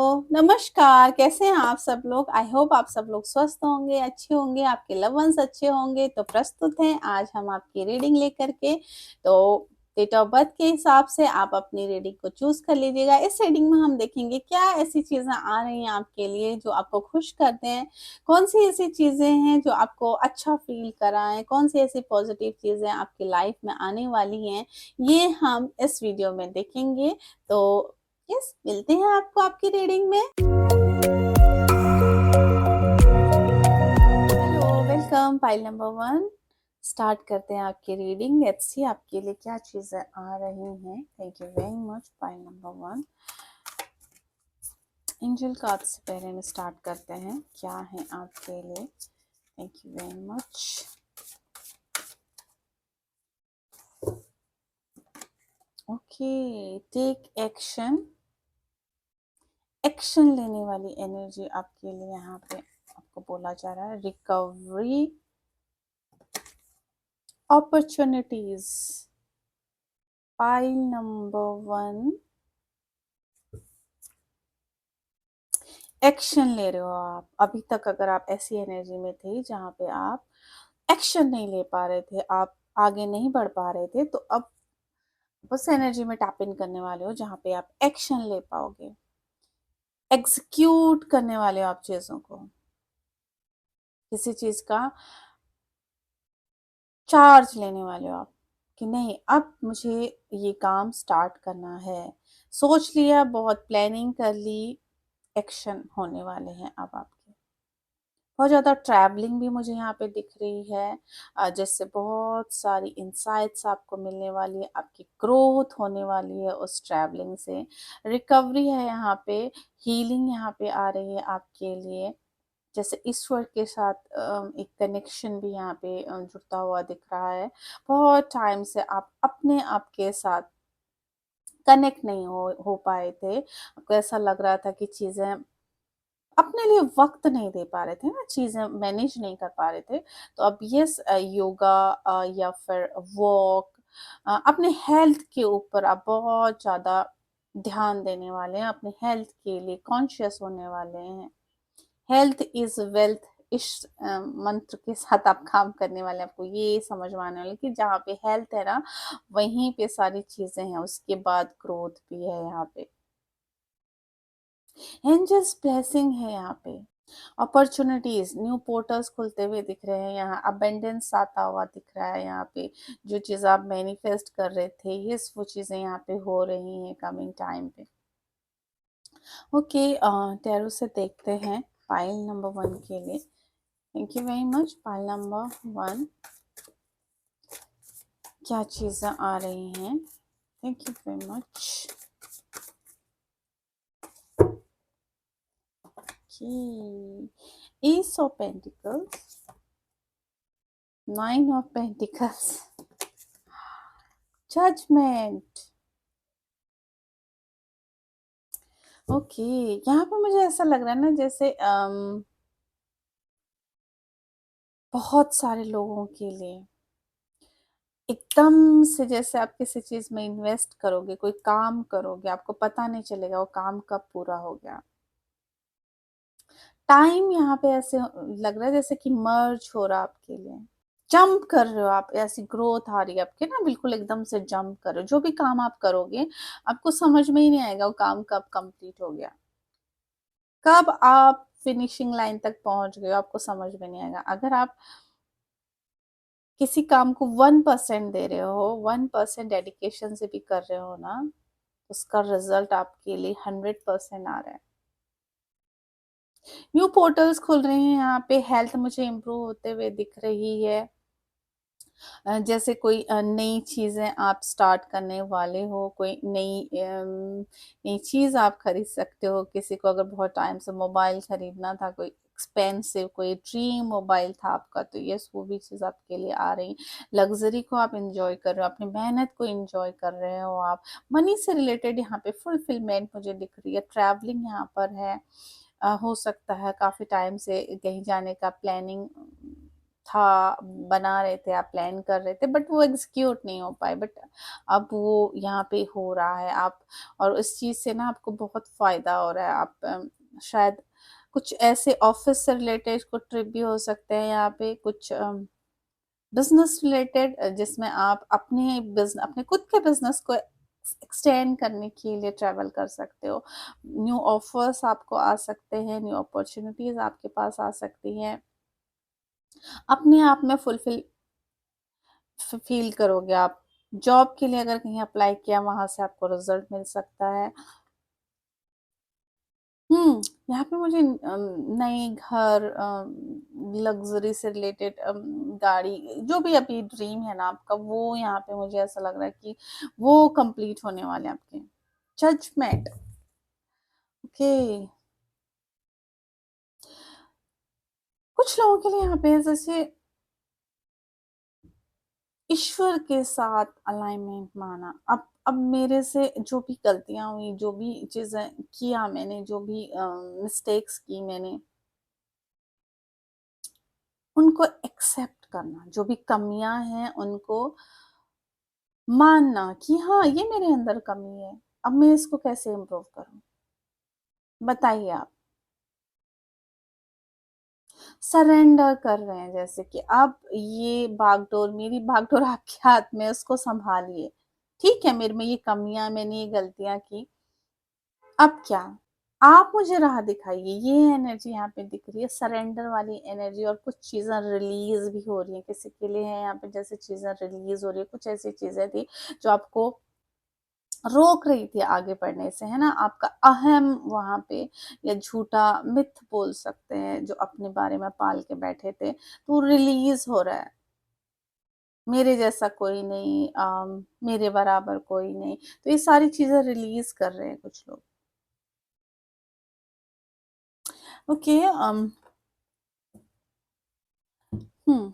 नमस्कार, कैसे हैं आप सब लोग? आई होप आप सब लोग स्वस्थ होंगे, अच्छे होंगे, आपके लव्ड वन्स अच्छे होंगे। तो प्रस्तुत हैं आज हम आपकी रीडिंग लेकर के। तो डेट ऑफ बर्थ के हिसाब से आप अपनी रीडिंग को चूज़ कर लीजिएगा। इस रीडिंग में हम देखेंगे क्या ऐसी चीज़ें आ रही हैं आपके लिए जो आपको खुश करते हैं? कौन-सी ऐसी चीज़ें हैं जो आपको अच्छा फ़ील कराएँ? कौन-सी ऐसी पॉज़िटिव चीज़ें आपकी लाइफ़ में आने वाली हैं? ये हम इस वीडियो में देखेंगे। तो यस, मिलते हैं आपको आपकी रीडिंग में। Hello, welcome pile number 1। Start करते हैं आपकी रीडिंग। लेट्स सी आपके लिए क्या चीज़ें आ रही हैं। Thank you very much pile number 1। Angel card से पहले हम स्टार्ट करते हैं, क्या है आपके लिए। Thank you very much. Okay, take action. Action लेने वाली एनर्जी आपके लिए यहाँ पे आपको बोला जा रहा है। Recovery, opportunities. Pile number 1, action ले रहे हो आप। अभी तक अगर आप ऐसी एनर्जी में थे जहाँ पे आप एक्शन नहीं ले पा रहे थे, आप आगे नहीं बढ़ पा रहे थे, तो अब उस एनर्जी में टैप इन करने वाले हो जहाँ पे आप एक्शन ले पाओगे, एग्जीक्यूट करने वाले हो आप चीज़ों को। किसी चीज़ का चार्ज लेने वाले हो आप कि नहीं, अब मुझे ये काम स्टार्ट करना है। सोच लिया, बहुत प्लानिंग कर ली, एक्शन होने वाले हैं अब आपके। बहुत ज़्यादा ट्रैवलिंग भी मुझे यहाँ पे दिख रही है, जिससे बहुत सारी इंसाइट्स आपको मिलने वाली है, आपकी ग्रोथ होने वाली है उस ट्रैवलिंग से। रिकवरी है यहाँ पे, हीलिंग यहाँ पे आ रही है आपके लिए। जैसे ईश्वर के साथ एक कनेक्शन भी यहाँ पे जुड़ता हुआ दिख रहा है। बहुत टाइम से आप अपने आप के साथ कनेक्ट नहीं हो पाए थे। आपको ऐसा लग रहा था कि चीज़ें अपने लिए वक़्त नहीं दे पा रहे थे ना, चीज़ें मैनेज नहीं कर पा रहे थे। तो अब यस, योगा या फिर वॉक, अपने हेल्थ के ऊपर आप बहुत ज़्यादा ध्यान देने वाले हैं, अपने हेल्थ के लिए कॉन्शियस होने वाले हैं। हेल्थ इज़ वेल्थ, इस मंत्र के साथ आप काम करने वाले हैं। आपको ये समझ में आने वाला है कि जहाँ पे हेल्थ है ना, वहीं पे सारी चीज़ें हैं, उसके बाद ग्रोथ भी है यहाँ पे। एंजल्स ब्लेसिंग है यहाँ पे। अपॉर्चुनिटीज, न्यू पोर्टल्स खुलते हुए दिख रहे हैं यहाँ। अबेंडेंस आता हुआ दिख रहा है यहाँ पे। जो चीज़ आप मैनिफेस्ट कर रहे थे, यस, वो चीज़ें यहाँ पे हो रही हैं कमिंग टाइम पे। ओके, टैरो से देखते हैं पाइल नंबर 1 के लिए। Thank you very much pile number 1। क्या चीज़ें आ रही हैं? Thank you very much. Ace of Pentacles, 9 of Pentacles, Judgment। Okay, यहाँ पे मुझे ऐसा लग रहा है ना, जैसे बहुत सारे लोगों के लिए एकदम से, जैसे आप किसी चीज में इन्वेस्ट करोगे, कोई काम करोगे, आपको पता नहीं चलेगा वो काम कब पूरा हो गया। टाइम यहाँ पे ऐसे लग रहा है जैसे कि मर्ज हो रहा है आपके लिए। जंप कर रहे हो आप, ऐसी ग्रोथ आ रही है आपके ना, बिल्कुल एकदम से जंप कर रहे हो। जो भी काम आप करोगे, आपको समझ में ही नहीं आएगा वो काम कब कंप्लीट हो गया, कब आप फिनिशिंग लाइन तक पहुंच गए हो, आपको समझ में नहीं आएगा। अगर आप किसी काम को 1% दे रहे हो, 1% डेडिकेशन से भी कर रहे हो ना, उसका रिजल्ट आपके लिए 100% आ रहा है। न्यू पोर्टल्स खुल रहे हैं यहाँ पे। हेल्थ मुझे इम्प्रूव होते हुए दिख रही है। जैसे कोई नई चीज़ें आप स्टार्ट करने वाले हो, कोई नई चीज़ आप खरीद सकते हो। किसी को अगर बहुत टाइम से मोबाइल खरीदना था, कोई एक्सपेंसिव कोई ड्रीम मोबाइल था आपका, तो यस, वो भी चीज़ आपके लिए आ रही। लग्जरी को आप इंजॉय कर रहे हो, अपनी मेहनत को इंजॉय कर रहे हो आप। मनी से रिलेटेड यहाँ पे फुलफिलमेंट मुझे दिख रही है। ट्रैवलिंग यहाँ पर है। हो सकता है काफ़ी टाइम से कहीं जाने का प्लानिंग था, बना रहे थे, आप प्लान कर रहे थे, बट वो एग्जीक्यूट नहीं हो पाए, बट अब वो यहाँ पे हो रहा है। आप और इस चीज़ से ना आपको बहुत फ़ायदा हो रहा है। आप शायद कुछ ऐसे ऑफिस से रिलेटेड कुछ ट्रिप भी हो सकते हैं यहाँ पे, कुछ बिजनेस रिलेटेड, जिसमें आप अपने खुद के बिजनेस को एक्सटेंड करने के लिए ट्रैवल कर सकते हो। न्यू ऑफर्स आपको आ सकते हैं, न्यू अपॉर्चुनिटीज आपके पास आ सकती हैं। अपने आप में फुलफिल फील करोगे आप। जॉब के लिए अगर कहीं अप्लाई किया, वहां से आपको रिजल्ट मिल सकता है। यहाँ पे मुझे नए घर, लग्ज़री से रिलेटेड गाड़ी, जो भी अभी ड्रीम है ना आपका, वो यहाँ पे मुझे ऐसा लग रहा है कि वो कंप्लीट होने वाले हैं आपके। Judgement, okay. कुछ लोगों के लिए यहाँ पे जैसे ईश्वर के साथ अलाइनमेंट माना। अब मेरे से जो भी गलतियाँ हुई, जो भी चीज़ें किया मैंने, जो भी मिस्टेक्स की मैंने, उनको एक्सेप्ट करना, जो भी कमियाँ हैं उनको मानना कि हाँ, ये मेरे अंदर कमी है, अब मैं इसको कैसे इम्प्रूव करूँ? बताइए आप। सरेंडर कर रहे हैं, जैसे कि अब ये बागडोर, मेरी बागडोर आपके हाथ में है, उसको सँभालिए। ठीक है, मेरे में ये कमियाँ, मैंने ये गलतियाँ की, अब क्या? आप मुझे राह दिखाइए। ये एनर्जी यहाँ पे दिख रही है, सरेंडर वाली एनर्जी, और कुछ चीज़ें रिलीज़ भी हो रही हैं, किसी के लिए है यहाँ पे जैसे चीज़ें रिलीज़ हो रही है, कुछ ऐसी चीज़ें थी जो आपको रोक रही थी आगे बढ़ने से, है ना? आपका अहम वहाँ पे, या झूठा मिथ बोल सकते हैं, जो अपने बारे में पाल के बैठे थे, तो वो रिलीज़ हो रहा है। मेरे जैसा कोई नहीं, मेरे बराबर कोई नहीं। तो ये सारी चीज़ें रिलीज़ कर रहे हैं कुछ लोग। Okay, hmm,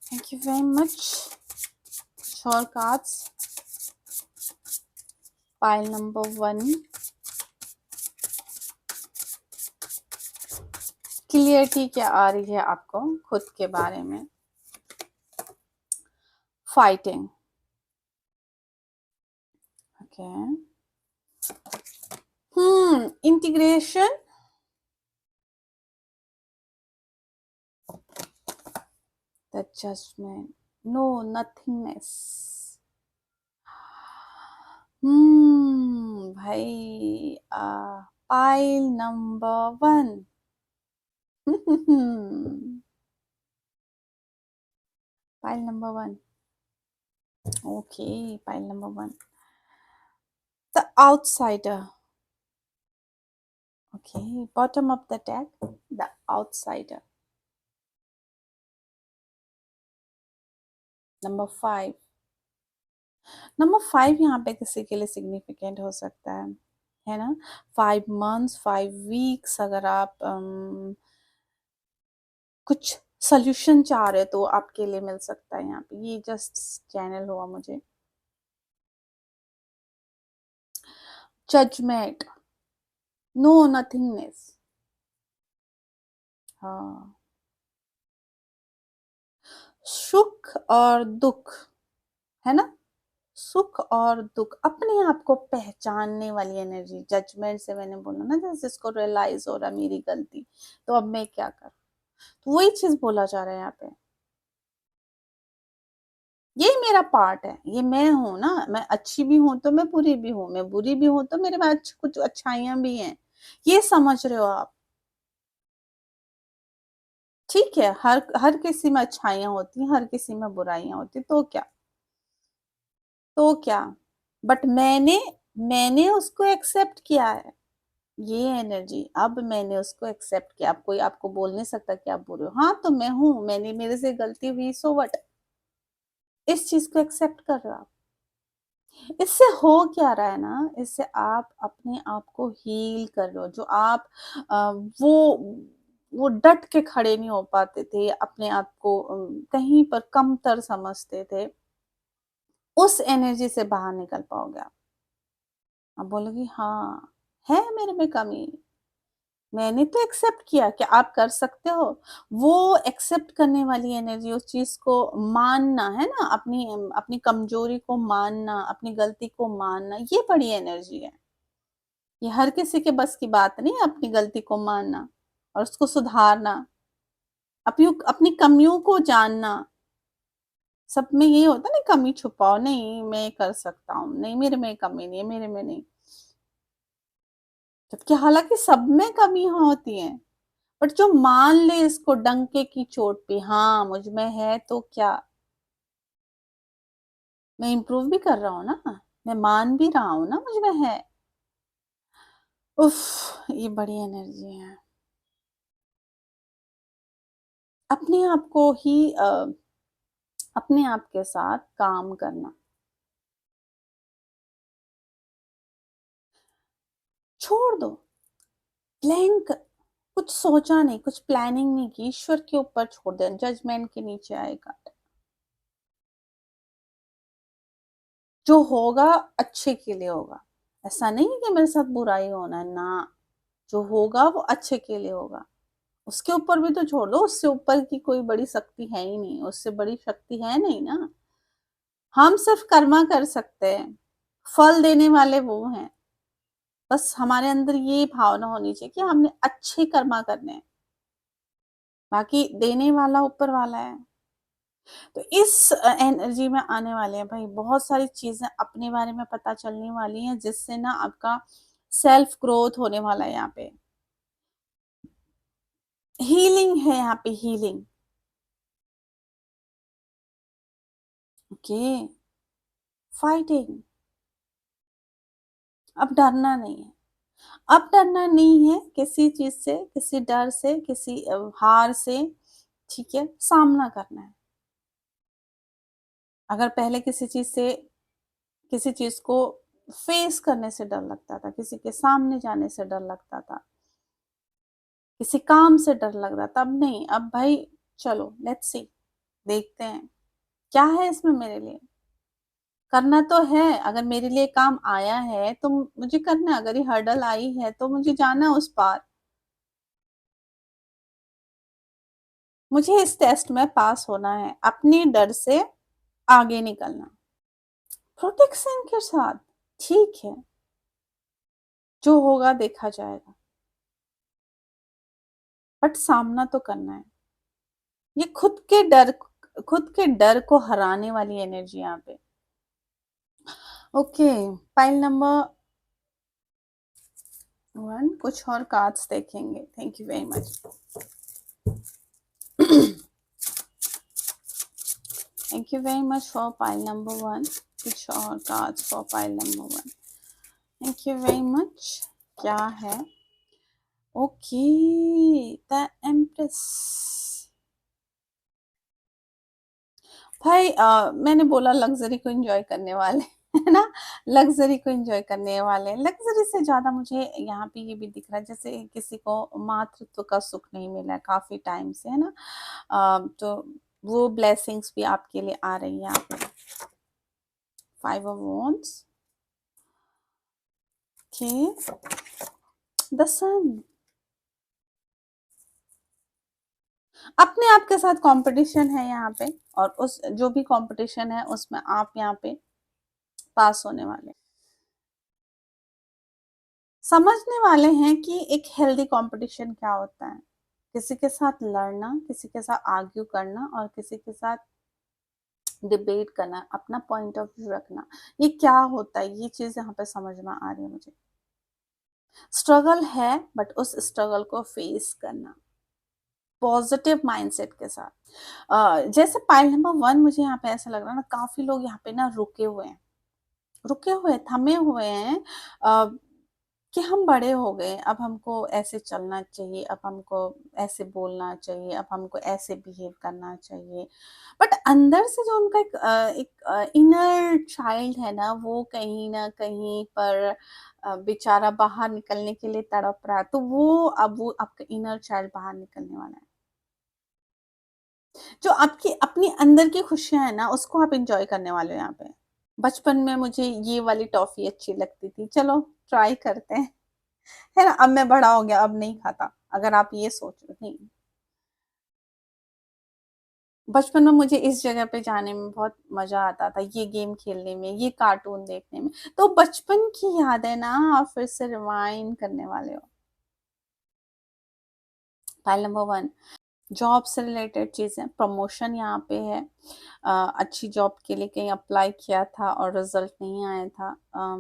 thank you very much. कुछ और कार्ड्स, पाइल नंबर 1, क्लियरिटी क्या आ रही है आपको खुद के बारे में? Fighting, okay. Integration, the judgement, no, nothingness. भाई, pile number 1। Pile number 1, okay, pile number 1, the outsider, okay, bottom of the deck, the outsider. Number 5, number 5 यहाँ पे किसी के लिए सिग्निफिकेंट हो सकता है ना? 5 मंथ्स, 5 वीक्स, अगर आप कुछ सोल्यूशन चाह रहे हो तो आपके लिए मिल सकता है यहाँ पे। ये जस्ट चैनल हुआ मुझे। जजमेंट, नो, नथिंगनेस, हाँ। सुख और दुख, है ना? सुख और दुख, अपने आप को पहचानने वाली एनर्जी। जजमेंट से मैंने बोला ना, जैसे इसको रियलाइज हो रहा है मेरी गलती, तो अब मैं क्या करूं, तो वही चीज बोला जा रहा है यहाँ पे। ये मेरा पार्ट है, ये मैं हूं ना, मैं अच्छी भी हूं तो मैं बुरी भी हूं, मैं बुरी भी हूं तो मेरे में कुछ अच्छाइयां भी हैं। ये समझ रहे हो आप? ठीक है, हर हर किसी में अच्छाइयां होती हैं, हर किसी में बुराइयां होती हैं, तो क्या, बट मैंने उसको एक्सेप्ट किया है। ये एनर्जी, अब मैंने उसको एक्सेप्ट किया। अब कोई आपको बोल नहीं सकता कि आप बुरे हो। हाँ, तो मैं हूँ, मैंने मेरे से गलती हुई, सो व्हाट? इस चीज को एक्सेप्ट कर रहे हो आप। इससे हो क्या रहा है ना, इससे आप अपने आप को हील कर रहे हो। जो आप वो डट के खड़े नहीं हो पाते थे, अपने आप को कहीं पर कमतर समझते थे, उस एनर्जी से बाहर निकल पाओगे आप। बोलोगे हाँ, है मेरे में कमी, मैंने तो एक्सेप्ट किया कि आप कर सकते हो। वो एक्सेप्ट करने वाली एनर्जी, उस चीज़ को मानना, है ना? अपनी कमज़ोरी को मानना, अपनी गलती को मानना, ये बड़ी एनर्जी है। ये हर किसी के बस की बात नहीं है अपनी गलती को मानना और उसको सुधारना, अपनी कमियों को जानना। सब में यही होता है ना, कमी छुपाओ, नहीं मैं कर सकता हूँ, नहीं मेरे में कमी नहीं है, मेरे में नहीं। जबकि हालाँकि सब में कमी होती है, बट जो मान ले इसको डंके की चोट पे, हाँ, मुझ में है तो क्या? मैं इम्प्रूव भी कर रहा हूँ ना, मैं मान भी रहा हूँ ना मुझ में है। उफ़! ये बड़ी एनर्जी है। अपने आप को ही अपने आप के साथ काम करना। छोड़ दो, ब्लैंक, कुछ सोचा नहीं, कुछ प्लानिंग नहीं की, ईश्वर के ऊपर छोड़ दें, जजमेंट के नीचे आएगा। जो होगा अच्छे के लिए होगा। ऐसा नहीं है कि मेरे साथ बुराई होना है, ना, जो होगा वो अच्छे के लिए होगा। उसके ऊपर भी तो छोड़ दो, उससे ऊपर की कोई बड़ी शक्ति है ही नहीं, उससे बड़ी शक्ति है नहीं ना। हम सिर्फ कर्मा कर सकते हैं, फल देने वाले वो हैं। बस हमारे अंदर ये भावना होनी चाहिए कि हमने अच्छे कर्मा करने हैं, बाकी देने वाला ऊपर वाला है। तो इस एनर्जी में आने वाले हैं भाई, बहुत सारी चीज़ें अपने बारे में पता चलने वाली हैं, जिससे ना आपका सेल्फ ग्रोथ होने वाला है यहाँ पे। हीलिंग है यहाँ पे, हीलिंग। Okay, fighting. अब डरना नहीं है। अब डरना नहीं है किसी चीज़ से, किसी डर से, किसी हार से, ठीक है? सामना करना है। अगर पहले किसी चीज़ को फेस करने से डर लगता था, किसी के सामने जाने से डर लगता था, किसी काम से डर लग रहा था, अब नहीं, अब भाई चलो लेट्स सी, देखते हैं, क्या है इसमें मेरे लिए? करना तो है, अगर मेरे लिए काम आया है तो मुझे करना है, अगर ये हर्डल आई है तो मुझे जाना है उस पार। मुझे इस टेस्ट में पास होना है, अपने डर से आगे निकलना। प्रोटेक्शन के साथ, ठीक है, जो होगा देखा जाएगा, बट सामना तो करना है। ये खुद के डर को हराने वाली एनर्जी यहाँ पे। ओके, पाइल नंबर 1, कुछ और कार्ड्स देखेंगे। Thank you very much. Thank you very much for pile number 1. कुछ और cards for pile number 1. Thank you very much. क्या है? Okay, the Empress. भाई मैंने बोला लग्जरी को एंजॉय करने वाले है ना, लग्जरी को एंजॉय करने वाले। लग्जरी से ज़्यादा मुझे यहाँ पे ये भी दिख रहा है जैसे किसी को मातृत्व का सुख नहीं मिला है काफ़ी टाइम से, है ना? तो वो ब्लेसिंग्स भी आपके लिए आ रही है यहाँ पे। 5 of Wands, okay, the Sun। अपने आप के साथ कंपटीशन है यहाँ पे, और उस जो भी कंपटीशन है उसमें आप यहाँ पे पास होने वाले, समझने वाले हैं कि एक हेल्दी कंपटीशन क्या होता है। किसी के साथ लड़ना, किसी के साथ आर्ग्यू करना और किसी के साथ डिबेट करना, अपना पॉइंट ऑफ व्यू रखना, ये क्या होता है, ये चीज़ यहाँ पे समझ में आ रही है मुझे। स्ट्रगल है, बट उस स्ट्रगल को फेस करना पॉजिटिव माइंडसेट के साथ। जैसे पाइल नंबर 1 मुझे यहाँ पे ऐसा लग रहा है ना, काफ़ी लोग यहाँ पे ना रुके हुए, थमे हुए हैं, अ, कि हम बड़े हो गए, अब हमको ऐसे चलना चाहिए, अब हमको ऐसे बोलना चाहिए, अब हमको ऐसे बिहेव करना चाहिए। बट अंदर से जो उनका एक इनर चाइल्ड है ना, वो कहीं न कहीं पर बेचारा बाहर निकलने के लिए तड़प रहा है। तो वो आपका इनर चाइल्ड बाहर निकलने वाला है। जो आपकी अपनी अंदर की खुशियाँ हैं ना, उसको आप एन्जॉय करने वाले हो यहाँ पे। बचपन में मुझे ये वाली टॉफ़ी अच्छी लगती थी, चलो ट्राई करते हैं। है ना? अब मैं बड़ा हो गया, अब नहीं खाता, अगर आप ये सोच रहे नहीं। बचपन में मुझे इस जगह पे जाने में बहुत मजा आता था, ये गेम खेलने में, ये कार्टून देखने में। तो बचपन की याद है ना, आप फिर से रिवाइंड करने वाले हो। फाइल नंबर 1, जॉब से रिलेटेड चीज़ें, प्रमोशन यहाँ पे है। अच्छी जॉब के लिए कहीं अप्लाई किया था और रिजल्ट नहीं आया था,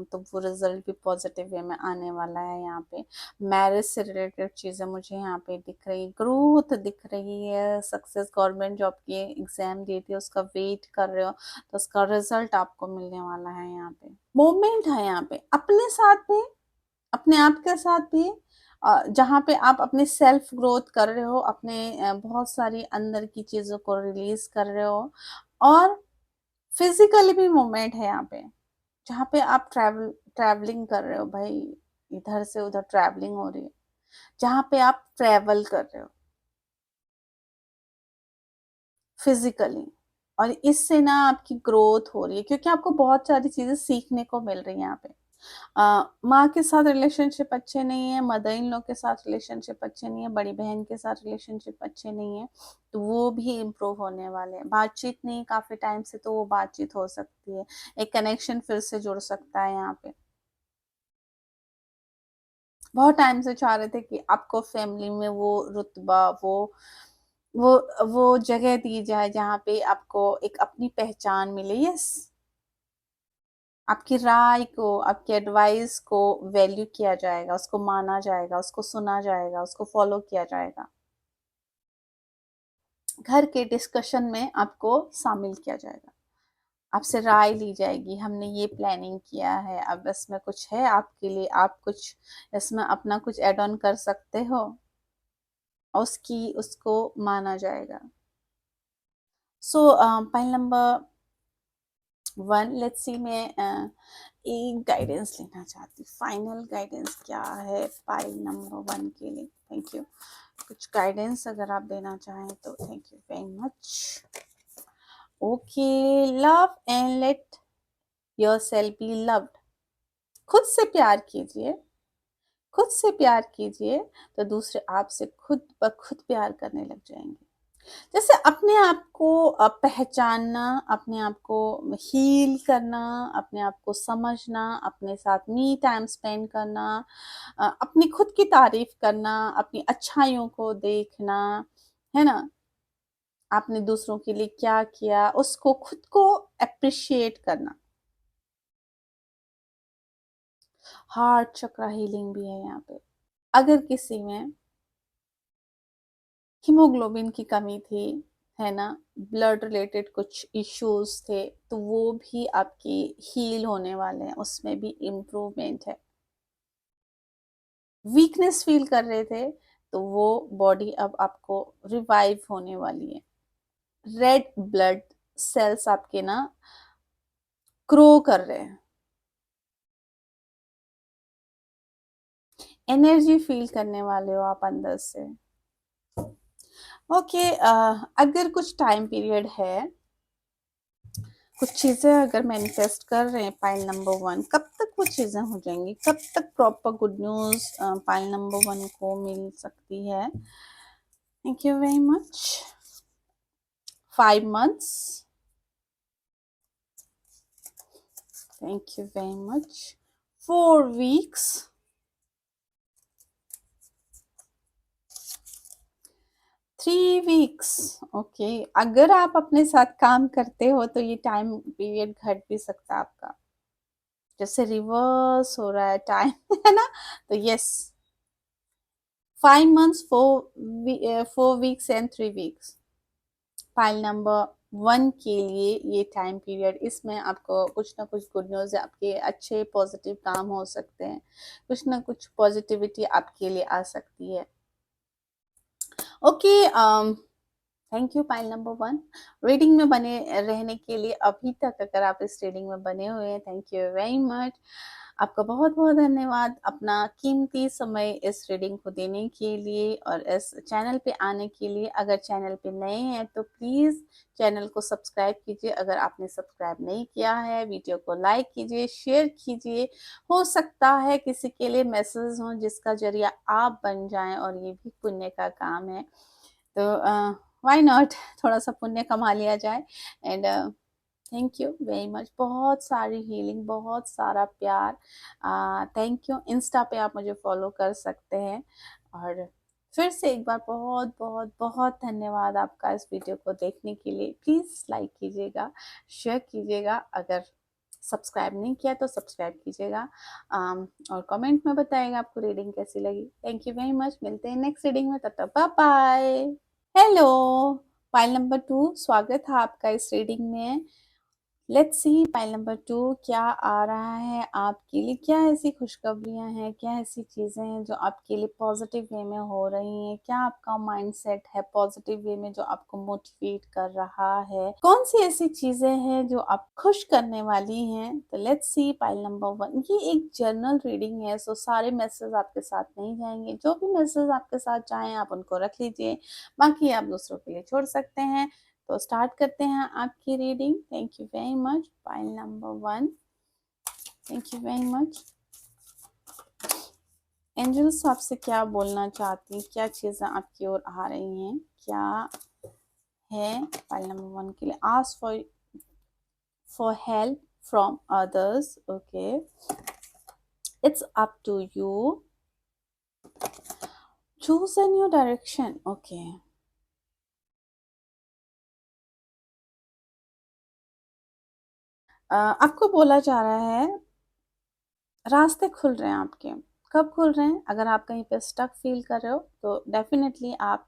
तो वो रिजल्ट भी पॉजिटिव वे में आने वाला है यहाँ पे। मैरिज से रिलेटेड चीज़ें मुझे यहाँ पे दिख रही, ग्रोथ दिख रही है, सक्सेस, गवर्नमेंट जॉब की एग्जाम दी थी उसका वेट कर रहे हो, तो उसका रिजल्ट आपको मिलने वाला है यहाँ पे। मोमेंट है यहाँ पे अपने साथ भी, अपने आप के साथ भी, जहाँ पे आप अपने सेल्फ ग्रोथ कर रहे हो, अपने बहुत सारी अंदर की चीज़ों को रिलीज कर रहे हो, और फिजिकली भी मूवमेंट है यहाँ पे, जहाँ पे आप ट्रैवलिंग कर रहे हो भाई, इधर से उधर ट्रैवलिंग हो रही है, जहाँ पे आप ट्रैवल कर रहे हो फिजिकली, और इससे ना आपकी ग्रोथ हो रही है, क्योंकि आपको बहुत सारी चीजें सीखने को मिल रही है यहाँ पे। माँ के साथ रिलेशनशिप अच्छे नहीं है, मदर इन लॉ के साथ रिलेशनशिप अच्छे नहीं है, बड़ी बहन के साथ रिलेशनशिप अच्छे नहीं है, तो वो भी इम्प्रूव होने वाले हैं। बातचीत नहीं काफी टाइम से, तो वो बातचीत हो सकती है, एक कनेक्शन फिर से जुड़ सकता है यहाँ पे। बहुत टाइम से चाह रहे थे कि आपको फैमिली में वो रुतबा, वो वो जगह दी जाए जहाँ पे आपको एक अपनी पहचान मिले। यस, आपकी राय को, आपकी एडवाइस को वैल्यू किया जाएगा, उसको माना जाएगा, उसको सुना जाएगा, उसको फॉलो किया जाएगा, घर के डिस्कशन में आपको शामिल किया जाएगा, आपसे राय ली जाएगी, हमने ये प्लानिंग किया है, अब इसमें कुछ है आपके लिए, आप कुछ इसमें अपना कुछ ऐड ऑन कर सकते हो, उसकी उसको माना जाएगा। So point number 1, let's see, मैं एक गाइडेंस लेना चाहती हूँ, फाइनल गाइडेंस क्या है फाइल नंबर 1 के लिए। थैंक यू, कुछ गाइडेंस अगर आप देना चाहें तो thank you very much. Okay, love and let yourself be loved. खुद से प्यार कीजिए, खुद से प्यार कीजिए, तो दूसरे आपसे खुद ब खुद प्यार करने लग जाएंगे। जैसे अपने आप को पहचानना, अपने आप को हील करना, अपने आप को समझना, अपने साथ मी टाइम स्पेंड करना, अपनी खुद की तारीफ करना, अपनी अच्छाइयों को देखना, है ना, आपने दूसरों के लिए क्या किया उसको खुद को अप्रिशिएट करना। हार्ट चक्रा हीलिंग भी है यहाँ पे। अगर किसी में हीमोग्लोबिन की कमी थी, है ना, ब्लड रिलेटेड कुछ इश्यूज थे, तो वो भी आपके हील होने वाले हैं, उसमें भी इम्प्रूवमेंट है। वीकनेस फील कर रहे थे, तो वो बॉडी अब आपको रिवाइव होने वाली है। रेड ब्लड सेल्स आपके ना ग्रो कर रहे हैं, एनर्जी फील करने वाले हो आप अंदर से। ओके, अगर कुछ टाइम पीरियड है, कुछ चीजें अगर मैनिफेस्ट कर रहे हैं पाइल नंबर 1, कब तक वो चीजें हो जाएंगी, कब तक proper good news pile number 1 को मिल सकती है। Thank you very much. 5 months, thank you very much. 4 weeks, 3 weeks। Okay, अगर आप अपने साथ काम करते हो तो ये टाइम पीरियड घट भी सकता है आपका, जैसे रिवर्स हो रहा है टाइम है ना, तो yes, 5 months, 4 weeks and 3 weeks। File number 1 के लिए ये टाइम पीरियड, इसमें आपको कुछ ना कुछ गुड न्यूज़, आपके अच्छे पॉजिटिव काम हो सकते हैं, कुछ ना कुछ पॉजिटिविटी आपके लिए आ सकती है। Okay, thank you pile number 1 reading में बने रहने के लिए। अभी तक अगर आप इस रीडिंग में बने हुए हैं, थैंक यू वेरी मच। आपका बहुत-बहुत धन्यवाद अपना कीमती समय इस रीडिंग को देने के लिए और इस चैनल पे आने के लिए। अगर चैनल पे नए हैं तो प्लीज़ चैनल को सब्सक्राइब कीजिए। अगर आपने सब्सक्राइब नहीं किया है, वीडियो को लाइक कीजिए, शेयर कीजिए। हो सकता है किसी के लिए मैसेज हो जिसका ज़रिया आप बन जाएँ और ये भी पुण्य का काम है। तो व्हाई नॉट थोड़ा सा पुण्य कमा लिया जाए। And thank you very much. बहुत सारी हीलिंग, बहुत सारा प्यार। Thank you. इंस्टा पे आप मुझे फॉलो कर सकते हैं। और फिर से एक बार बहुत बहुत बहुत धन्यवाद आपका इस वीडियो को देखने के लिए। प्लीज़ लाइक कीजिएगा, शेयर कीजिएगा। अगर सब्सक्राइब नहीं किया तो सब्सक्राइब कीजिएगा। और कमेंट में बताइएगा आपको रीडिंग कैसी लगी। Thank you very much. मिलते हैं नेक्स्ट रीडिंग में, तब तक bye bye. Hello pile number 2, स्वागत है आपका इस रीडिंग में। लेट्स सी पाइल नंबर 2 क्या आ रहा है आपके लिए। क्या ऐसी खुशखबरियां हैं, क्या ऐसी चीजें हैं जो आपके लिए पॉजिटिव वे में हो रही हैं। क्या आपका माइंडसेट है पॉजिटिव वे में जो आपको मोटिवेट कर रहा है। कौन सी ऐसी चीजें हैं जो आप खुश करने वाली हैं। तो लेट्स सी पाइल नंबर 1। ये एक जर्नल रीडिंग है, सो सारे मैसेज आपके साथ नहीं जाएंगे। जो भी मैसेज आपके साथ जाएं आप उनको रख लीजिए, बाकी आप दूसरों के लिए छोड़ सकते हैं। तो स्टार्ट करते हैं आपकी reading. Thank you very much pile number 1। Thank you very much. Angels आपसे क्या बोलना चाहती हैं, क्या चीज़ें आपकी ओर आ रही हैं, क्या है पाइल नंबर 1 के लिए। Ask for help from others. Okay, it's up to you, choose in your direction. Okay, आपको बोला जा रहा है रास्ते खुल रहे हैं आपके। कब खुल रहे हैं? अगर आप कहीं पे स्टक फील कर रहे हो तो डेफिनेटली आप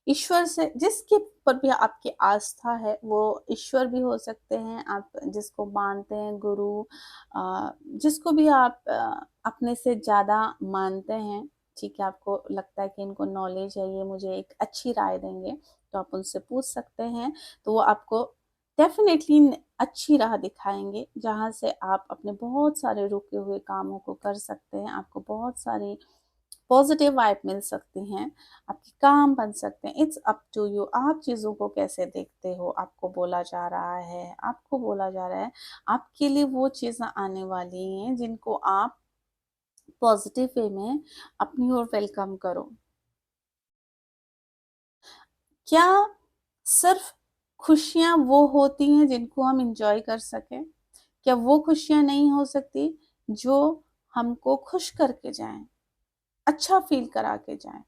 ईश्वर से, जिसके पर भी आपकी आस्था है, वो ईश्वर भी हो सकते हैं, आप जिसको मानते हैं गुरु, जिसको भी आप अपने से ज़्यादा मानते हैं। ठीक है, आपको लगता है कि इनको नॉलेज है, ये मुझे एक अच्छी राय देंगे, तो आप उनसे पूछ सकते हैं। तो वो आपको डेफिनेटली अच्छी राह दिखाएंगे, जहाँ से आप अपने बहुत सारे रुके हुए कामों को कर सकते हैं। आपको बहुत सारी पॉजिटिव वाइब मिल सकती हैं, आपके काम बन सकते हैं। इट्स अप टू यू, आप चीज़ों को कैसे देखते हो। आपको बोला जा रहा है, आपको बोला जा रहा है आपके लिए वो चीज़ें आने वाली हैं जिनको आप पॉजिटिव वे में अपनी ओर वेलकम करो। क्या सिर्फ खुशियाँ वो होती हैं जिनको हम इंजॉय कर सकें? क्या वो खुशियाँ नहीं हो सकती जो हमको खुश करके जाएं, अच्छा फील करा के जाएं,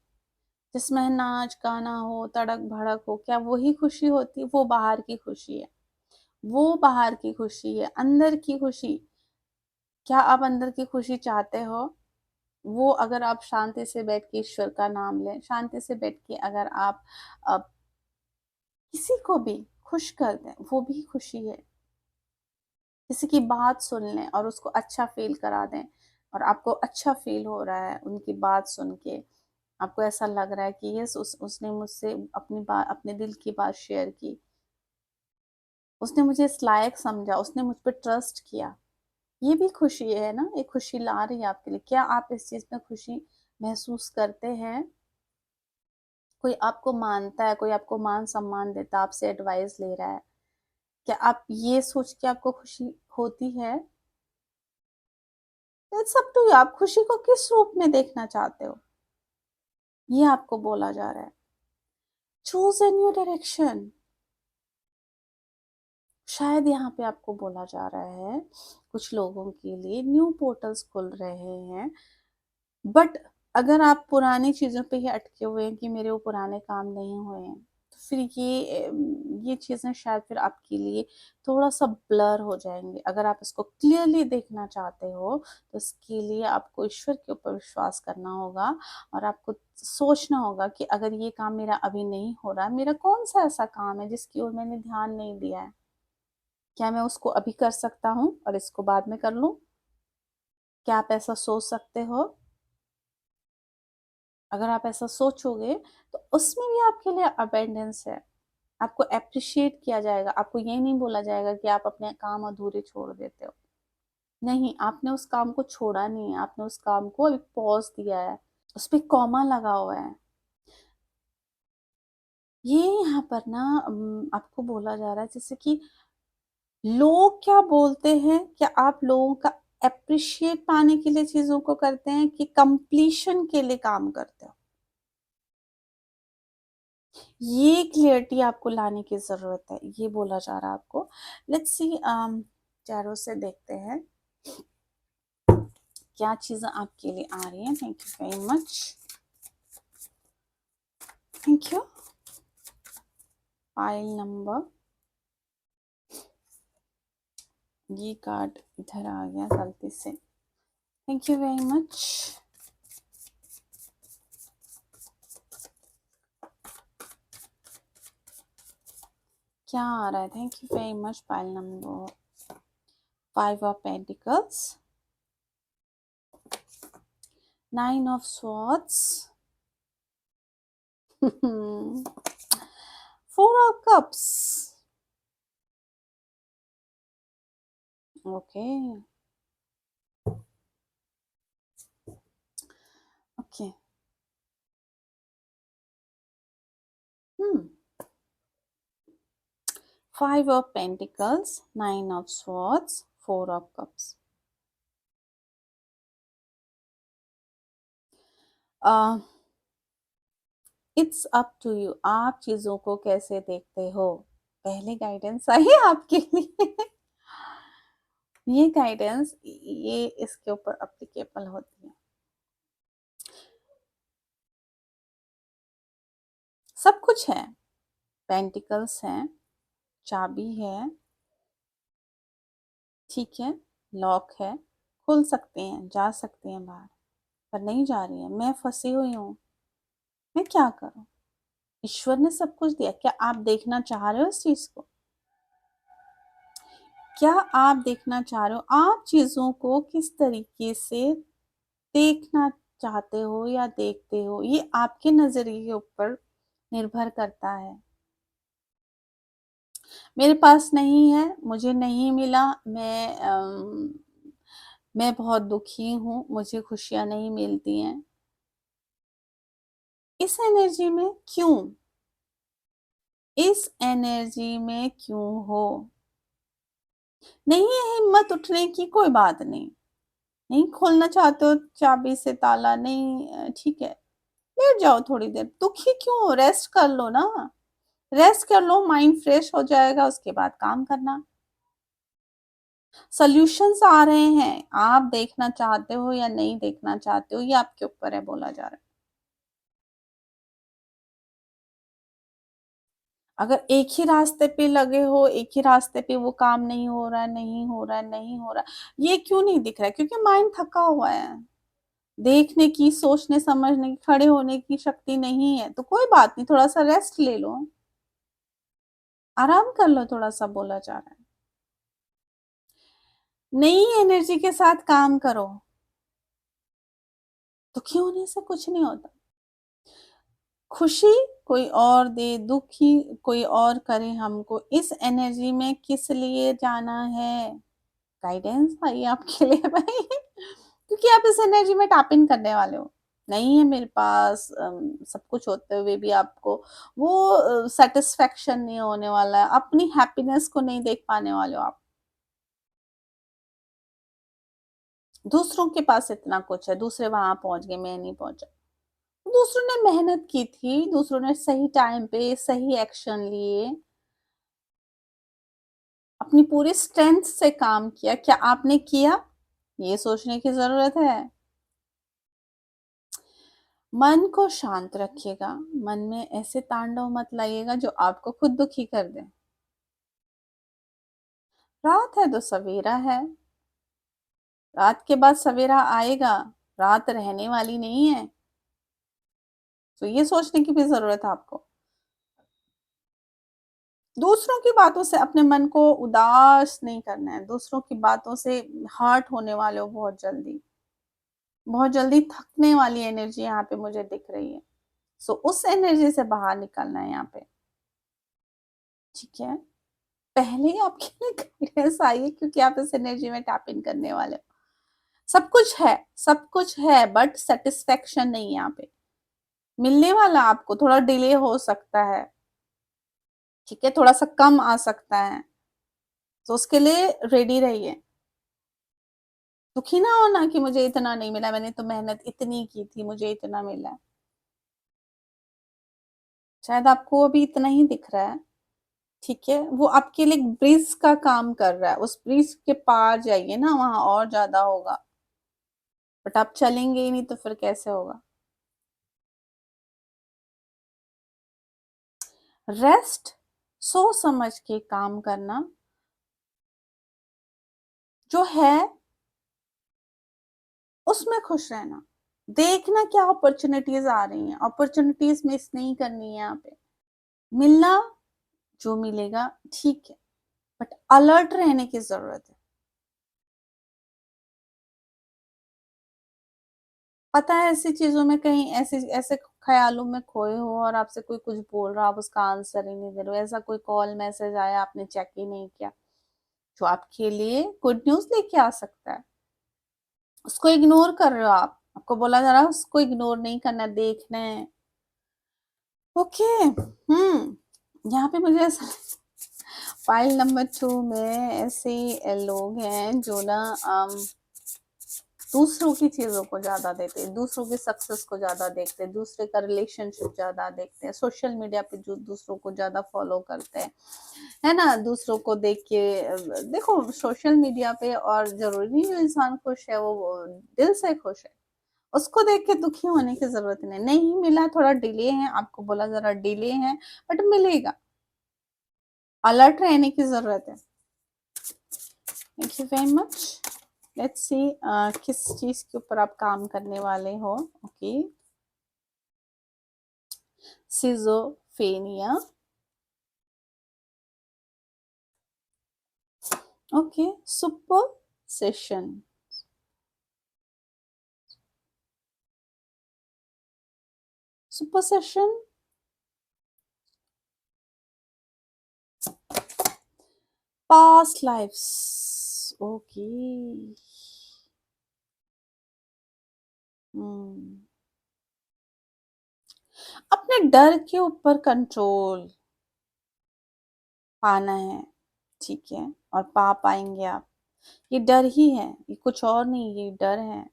जिसमें नाच गाना हो, तड़क भड़क हो? क्या वही खुशी होती? वो बाहर की खुशी है, वो बाहर की खुशी है। अंदर की खुशी, क्या आप अंदर की खुशी चाहते हो? वो अगर आप शांति से बैठ के ईश्वर का नाम लें, शांति से बैठ के अगर आप किसी को भी खुश कर दें, वो भी खुशी है। किसी की बात सुन लें और उसको अच्छा फील करा दें, और आपको अच्छा फील हो रहा है उनकी बात सुन के। आपको ऐसा लग रहा है कि यस, उसने मुझसे अपनी बात, अपने दिल की बात शेयर की, उसने मुझे इस लायक समझा, उसने मुझ पर ट्रस्ट किया। ये भी खुशी है ना, ये खुशी ला रही है आपके लिए। क्या आप इस चीज़ में खुशी महसूस करते हैं? कोई आपको मानता है, कोई आपको मान सम्मान देता है, आपसे एडवाइस ले रहा है, क्या आप ये सोच के आपको खुशी होती है? इट्स अप टू यू, आप खुशी को किस रूप में देखना चाहते हो, ये आपको बोला जा रहा है। चूज अ न्यू डायरेक्शन, शायद यहाँ पे आपको बोला जा रहा है कुछ लोगों के लिए न्यू पोर्टल्स खुल रहे हैं। बट अगर आप पुरानी चीज़ों पे ही अटके हुए हैं कि मेरे वो पुराने काम नहीं हुए हैं, तो फिर ये चीज़ें शायद फिर आपके लिए थोड़ा सा ब्लर हो जाएंगे। अगर आप इसको क्लियरली देखना चाहते हो तो इसके लिए आपको ईश्वर के ऊपर विश्वास करना होगा, और आपको सोचना होगा कि अगर ये काम मेरा अभी नहीं हो रहा, मेरा कौन सा ऐसा काम है जिसकी ओर मैंने ध्यान नहीं दिया है। क्या मैं उसको अभी कर सकता हूँ और इसको बाद में कर लूँ? क्या आप ऐसा सोच सकते हो? अगर आप ऐसा सोचोगे तो उसमें भी आपके लिए अबेंडेंस है। आपको एप्रिशिएट किया जाएगा, आपको ये नहीं बोला जाएगा कि आप अपने काम अधूरे छोड़ देते हो। नहीं, आपने उस काम को छोड़ा नहीं है, आपने उस काम को एक पॉज़ दिया है, उस पे कॉमा लगा हुआ है। ये यहाँ पर ना आपको बोला जा रहा है जैसे कि लोग क्या बोलते हैं, क्या आप लोगों का एप्रिशिएट पाने के लिए चीज़ों को करते हैं कि कंप्लीशन के लिए काम करते हो? ये क्लियरिटी आपको लाने की ज़रूरत है, ये बोला जा रहा है आपको। लेट्स सी चेहरों से देखते हैं, क्या चीज़ें आपके लिए आ रही हैं। Thank you very much. Thank you. File number, ये कार्ड इधर आ गया गलती से। Thank you very much. क्या आ रहा है? Thank you very much. File number 5 of pentacles, 9 of swords, 4 of cups. Okay okay. hmm 5 of pentacles, 9 of swords, 4 of cups. It's up to you, आप चीजों को कैसे देखते हो। पहले गाइडेंस आई है आपके लिए। ये गाइडेंस ये इसके ऊपर अप्लीकेबल होती है। सब कुछ है, पेंटिकल्स हैं, चाबी है, ठीक है, लॉक है, खुल सकते हैं, जा सकते हैं बाहर, पर नहीं जा रही है। मैं फंसी हुई हूँ, मैं क्या करूँ। ईश्वर ने सब कुछ दिया, क्या आप देखना चाह रहे हो इस चीज को? क्या आप देखना चाह रहे हो? आप चीजों को किस तरीके से देखना चाहते हो या देखते हो, ये आपके नजरिए के ऊपर निर्भर करता है। मेरे पास नहीं है, मुझे नहीं मिला, मैं बहुत दुखी हूँ, मुझे खुशियां नहीं मिलती हैं। इस एनर्जी में क्यों? इस एनर्जी में क्यों हो? नहीं है हिम्मत उठने की, कोई बात नहीं। नहीं खोलना चाहते हो चाबी से ताला, नहीं ठीक है, लेट जाओ थोड़ी देर। दुखी क्यों हो? रेस्ट कर लो ना, रेस्ट कर लो, माइंड फ्रेश हो जाएगा, उसके बाद काम करना। सॉल्यूशंस आ रहे हैं, आप देखना चाहते हो या नहीं देखना चाहते हो, ये आपके ऊपर है, बोला जा रहा है। अगर एक ही रास्ते पे लगे हो, एक ही रास्ते पे वो काम नहीं हो रहा है, नहीं हो रहा है, नहीं हो रहा है, ये क्यों नहीं दिख रहा है? क्योंकि माइंड थका हुआ है, देखने की, सोचने समझने की, खड़े होने की शक्ति नहीं है। तो कोई बात नहीं, थोड़ा सा रेस्ट ले लो, आराम कर लो थोड़ा सा, बोला जा रहा है। नई एनर्जी के साथ काम करो, दुखी होने से कुछ नहीं होता। खुशी कोई और दे, दुखी कोई और करे हमको, इस एनर्जी में किस लिए जाना है? गाइडेंस आई आपके लिए भाई। क्योंकि आप इस एनर्जी में टैप इन करने वाले हो। नहीं है मेरे पास, सब कुछ होते हुए भी आपको वो सेटिस्फेक्शन नहीं होने वाला है, अपनी हैप्पीनेस को नहीं देख पाने वाले हो आप। दूसरों के पास इतना कुछ है, दूसरे वहां पहुंच गए, मैं नहीं पहुंचा। दूसरों ने मेहनत की थी, दूसरों ने सही टाइम पे सही एक्शन लिए, अपनी पूरी स्ट्रेंथ से काम किया। क्या आपने किया? ये सोचने की जरूरत है। मन को शांत रखिएगा, मन में ऐसे तांडव मत लाइएगा जो आपको खुद दुखी कर दे। रात है तो सवेरा है, रात के बाद सवेरा आएगा, रात रहने वाली नहीं है। तो ये सोचने की भी जरूरत है आपको। दूसरों की बातों से अपने मन को उदास नहीं करना है, दूसरों की बातों से हर्ट होने वाले हो बहुत जल्दी। बहुत जल्दी थकने वाली एनर्जी यहाँ पे मुझे दिख रही है। सो उस एनर्जी से बाहर निकलना है यहाँ पे, ठीक है? पहले ही आपके लिए गाइडेंस आई है क्योंकि आप इस एनर्जी में टैप इन करने वाले हो। सब कुछ है बट सैटिस्फैक्शन नहीं है यहाँ पे। मिलने वाला आपको थोड़ा डिले हो सकता है, ठीक है? थोड़ा-सा कम आ सकता है, तो उसके लिए रेडी रहिए। दुखी ना होना कि मुझे इतना नहीं मिला, मैंने तो मेहनत इतनी की थी, मुझे इतना मिला है। शायद आपको अभी इतना ही दिख रहा है, ठीक है? वो आपके लिए एक ब्रिज का काम कर रहा है, उस ब्रिज के पार जाइए ना, वहाँ और ज़्यादा होगा। बट आप चलेंगे ही नहीं तो फिर कैसे होगा? रेस्ट, सोच समझ के काम करना, जो है उसमें खुश रहना। देखना क्या अपॉर्च्युनिटीज़ आ रही हैं, अपॉर्च्युनिटीज़ मिस नहीं करनी है यहाँ पे। मिलना जो मिलेगा ठीक है, बट अलर्ट रहने की ज़रूरत है। पता है ऐसी चीज़ों में कहीं ऐसे ऐसे ख़्यालों में खोए हो और आपसे कोई कुछ बोल रहा, आप उसका आंसर ही नहीं दे रहे हो। ऐसा कोई कॉल मैसेज आया, आपने चेक ही नहीं किया, जो आपके लिए गुड न्यूज़ लेके आ सकता है। उसको इग्नोर कर रहे हो आप। आपको बोला जा रहा है उसको इग्नोर नहीं करना है, देखना है। ओके, यहाँ पे मुझे ऐसा फाइल नंबर 2 में ऐसे लोग हैं जो ना दूसरों की चीज़ों को ज़्यादा देते हैं, दूसरों की सक्सेस को ज़्यादा देखते हैं, दूसरे का रिलेशनशिप ज़्यादा देखते हैं, सोशल मीडिया पे जो दूसरों को ज़्यादा फॉलो करते हैं, है ना? दूसरों को देख के देखो सोशल मीडिया पे और ज़रूरी नहीं जो इंसान खुश है वो दिल से खुश है। उसको देख के दुखी होने की ज़रूरत नहीं, नहीं मिला थोड़ा डिले है, आपको बोला ज़रा डिले है बट मिलेगा। अलर्ट रहने की ज़रूरत है। Thank you very much. Let's see किस चीज़ के ऊपर आप काम करने वाले हो। Okay, schizophrenia. Okay, supersession. Supersession, past lifes. Okay, hmm, अपने डर के ऊपर कंट्रोल पाना है, ठीक है? और पा पाएंगे आप। ये डर ही है, ये कुछ और नहीं, ये डर है।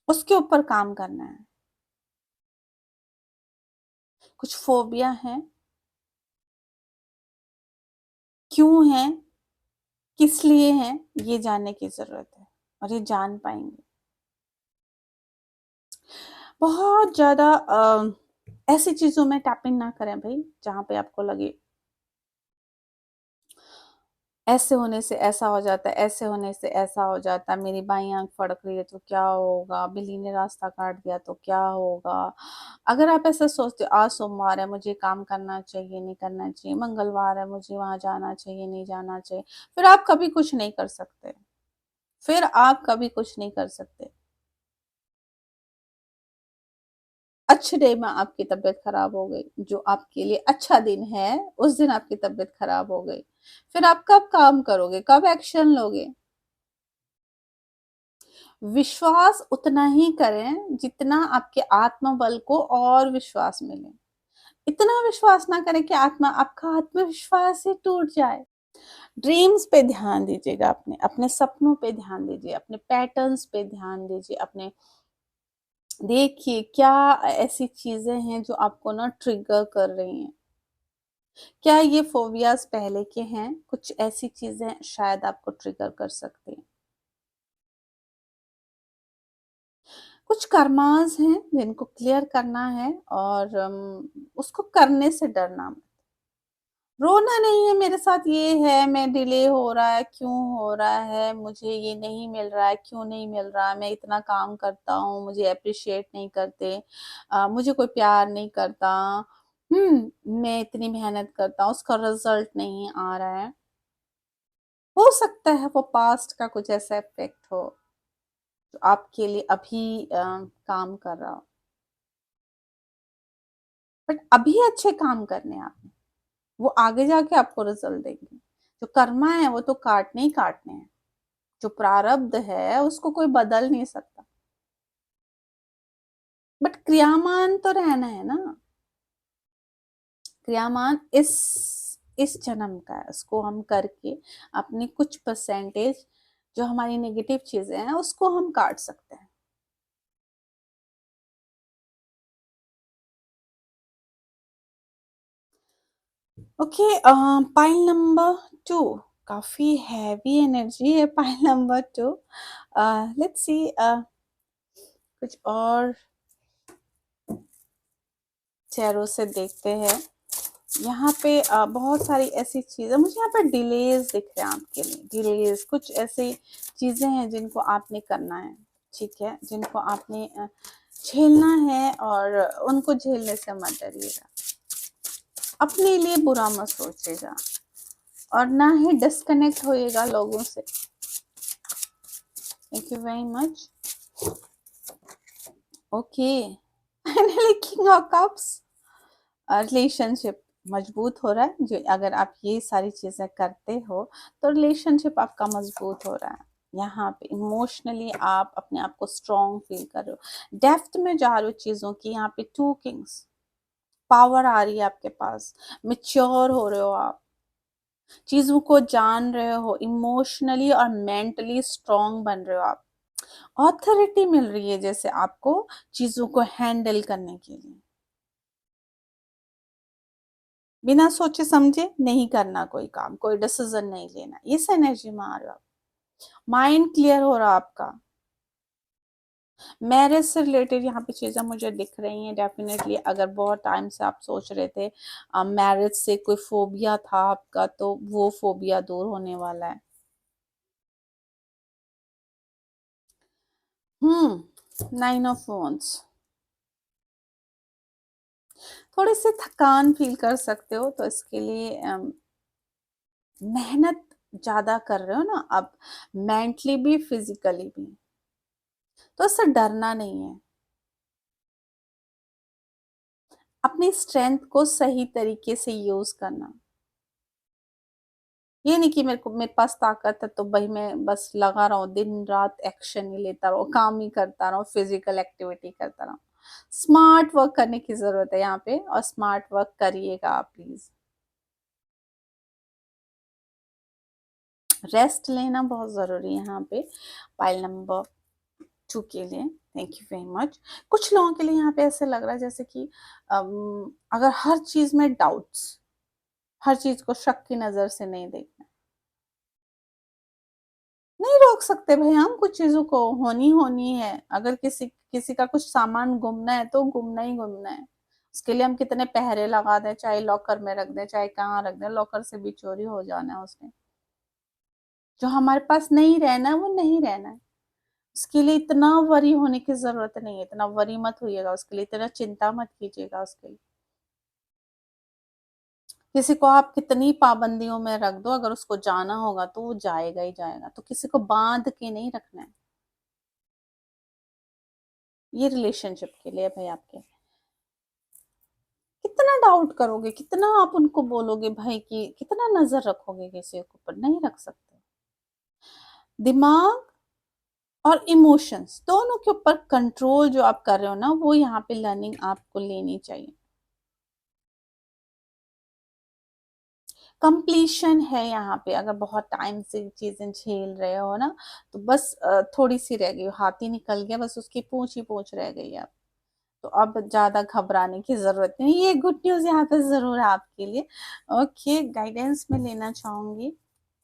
उसके ऊपर काम करना है। कुछ फोबिया है, क्यों है, किस लिए है, ये जानने की जरूरत है और ये जान पाएंगे। बहुत ज्यादा ऐसी चीजों में टैप इन ना करें भाई जहां पे आपको लगे ऐसे होने से ऐसा हो जाता है, ऐसे होने से ऐसा हो जाता है, मेरी बाईं आंख फड़क रही है तो क्या होगा, बिल्ली ने रास्ता काट दिया तो क्या होगा। अगर आप ऐसा सोचते हो आज सोमवार है मुझे काम करना चाहिए नहीं करना चाहिए, मंगलवार है मुझे वहां जाना चाहिए नहीं जाना चाहिए, फिर आप कभी कुछ नहीं कर सकते, फिर आप कभी कुछ नहीं कर सकते। अच्छे डे में आपकी तबीयत खराब हो गई, जो आपके लिए अच्छा दिन है उस दिन आपकी तबीयत खराब हो गई, फिर आप कब काम करोगे, कब एक्शन लोगे? विश्वास उतना ही करें जितना आपके आत्मबल को और विश्वास मिले। इतना विश्वास ना करें कि आपका आत्मविश्वास ही टूट जाए। ड्रीम्स पे ध्यान दीजिएगा, अपने अपने सपनों पे ध्यान दीजिए, अपने पैटर्न्स पे ध्यान दीजिए, अपने देखिए क्या ऐसी चीजें हैं जो आपको ना ट्रिगर कर रही हैं। क्या ये फोबियाज पहले के हैं? कुछ ऐसी चीजें शायद आपको ट्रिगर कर सकती हैं। कुछ कर्मास हैं जिनको क्लियर करना है और उसको करने से डरना मत। रोना नहीं है मेरे साथ ये है, मैं डिले हो रहा है, क्यों हो रहा है, मुझे ये नहीं मिल रहा है, क्यों नहीं मिल रहा है, मैं इतना काम करता हूँ, मुझे अप्रिशिएट नहीं करते, मुझे कोई प्यार नहीं करता, मैं इतनी मेहनत करता हूँ, उसका रिजल्ट नहीं आ रहा है। हो सकता है वो पास्ट का कुछ ऐसा इफेक्ट हो, जो आपके लिए अभी काम कर रहा हो, बट अभी अच्छे काम करने हैं आपने, वो आगे जाके आपको रिजल्ट देंगे। जो कर्मा है वो तो काटने ही काटने हैं, जो प्रारब्ध है उसको कोई बदल नहीं सकता, बट क्रियामान तो रहना है ना। क्रियामान इस जन्म का है, उसको हम करके अपनी कुछ परसेंटेज जो हमारी नेगेटिव चीजें हैं उसको हम काट सकते हैं। ओके, पाइल नंबर 2, काफी हैवी एनर्जी है पाइल नंबर 2। लेट्स सी, कुछ और चेहरों से देखते हैं। यहाँ पे बहुत सारी ऐसी चीजें मुझे यहाँ पे डिलेज दिख रहे हैं आपके लिए। डिलेज, कुछ ऐसी चीजें हैं जिनको आपने करना है, ठीक है, जिनको आपने झेलना है, और उनको झेलने से मत डरिएगा, अपने लिए बुरा मत सोचिएगा, और ना ही डिस्कनेक्ट होइएगा लोगों से। Thank you very much. Okay, finally king of cups, relationship मजबूत हो रहा है। जो अगर आप ये सारी चीजें करते हो तो रिलेशनशिप आपका मजबूत हो रहा है। यहाँ पे इमोशनली आप अपने आप को स्ट्रॉन्ग फील कर रहे हो, डेप्थ में जा रहे हो चीजों की। यहाँ पे 2 किंग्स, पावर आ रही है आपके पास, मेच्योर हो रहे हो आप, चीजों को जान रहे हो, इमोशनली और मेंटली स्ट्रॉन्ग बन रहे हो आप। ऑथोरिटी मिल रही है जैसे आपको चीजों को हैंडल करने के लिए। बिना सोचे समझे नहीं करना कोई काम, कोई डिसीजन नहीं लेना, इस एनर्जी में आ रहे हो आप। माइंड क्लियर हो रहा आपका। मैरिज से रिलेटेड यहाँ पे चीजें मुझे दिख रही हैं डेफिनेटली। अगर बहुत टाइम से आप सोच रहे थे मैरिज से कोई फोबिया था आपका, तो वो फोबिया दूर होने वाला है। 9 ऑफ wands, थोड़ी सी थकान फील कर सकते हो, तो इसके लिए मेहनत ज्यादा कर रहे हो ना अब, मेंटली भी फिजिकली भी, तो इससे डरना नहीं है। अपनी स्ट्रेंथ को सही तरीके से यूज करना। ये नहीं कि मेरे पास ताकत है तो भाई मैं बस लगा रहा हूँ दिन रात, एक्शन ही लेता रहो, काम ही करता रहो, फिजिकल एक्टिविटी करता रहो। स्मार्ट वर्क करने की जरूरत है यहाँ पे, और स्मार्ट वर्क करिएगा आप प्लीज। रेस्ट लेना बहुत जरूरी है यहाँ पे पाइल नंबर 2 के लिए। Thank you very much. कुछ लोगों के लिए यहाँ पे ऐसे लग रहा है जैसे कि अगर हर चीज में डाउट्स, हर चीज को शक की नजर से नहीं देखना। नहीं रोक सकते भाई हम कुछ चीजों को, होनी होनी है। अगर किसी किसी का कुछ सामान गुमना है तो गुमना ही गुमना है। उसके लिए हम कितने पहरे लगा दें, चाहे लॉकर में रख दें, चाहे कहाँ रख दें, लॉकर से भी चोरी हो जाना है उसने। जो हमारे पास नहीं रहना है वो नहीं रहना है। उसके लिए इतना वरी होने की जरूरत नहीं है, इतना वरी मत होइएगा उसके लिए, इतना चिंता मत कीजिएगा उसके लिए। किसी को आप कितनी पाबंदियों में रख दो, अगर उसको जाना होगा तो वो जाएगा ही जाएगा, तो किसी को बांध के नहीं रखना है। ये रिलेशनशिप के लिए भाई आपके, कितना डाउट करोगे, कितना आप उनको बोलोगे भाई, कि कितना नजर रखोगे किसी के ऊपर, नहीं रख सकते। दिमाग और इमोशंस दोनों के ऊपर कंट्रोल जो आप कर रहे हो ना, वो यहाँ पे लर्निंग आपको लेनी चाहिए। कंप्लीशन है यहाँ पे। अगर बहुत टाइम से चीजें झेल रहे हो ना, तो बस थोड़ी सी रह गई, हाथी निकल गया, बस उसकी पूंछ ही पूंछ रह गई अब। तो अब ज्यादा घबराने की जरूरत नहीं, ये गुड न्यूज यहाँ पे जरूर है आपके लिए। ओके, गाइडेंस में लेना चाहूंगी।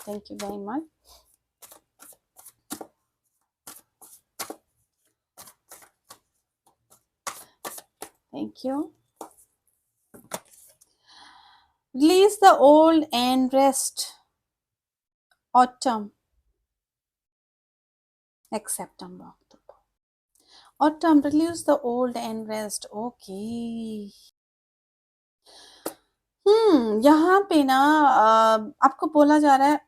Thank you very much. Thank you. Release the old and rest. Autumn, next September, October. Autumn, release the old and rest. Okay. यहाँ पे ना आपको बोला जा रहा है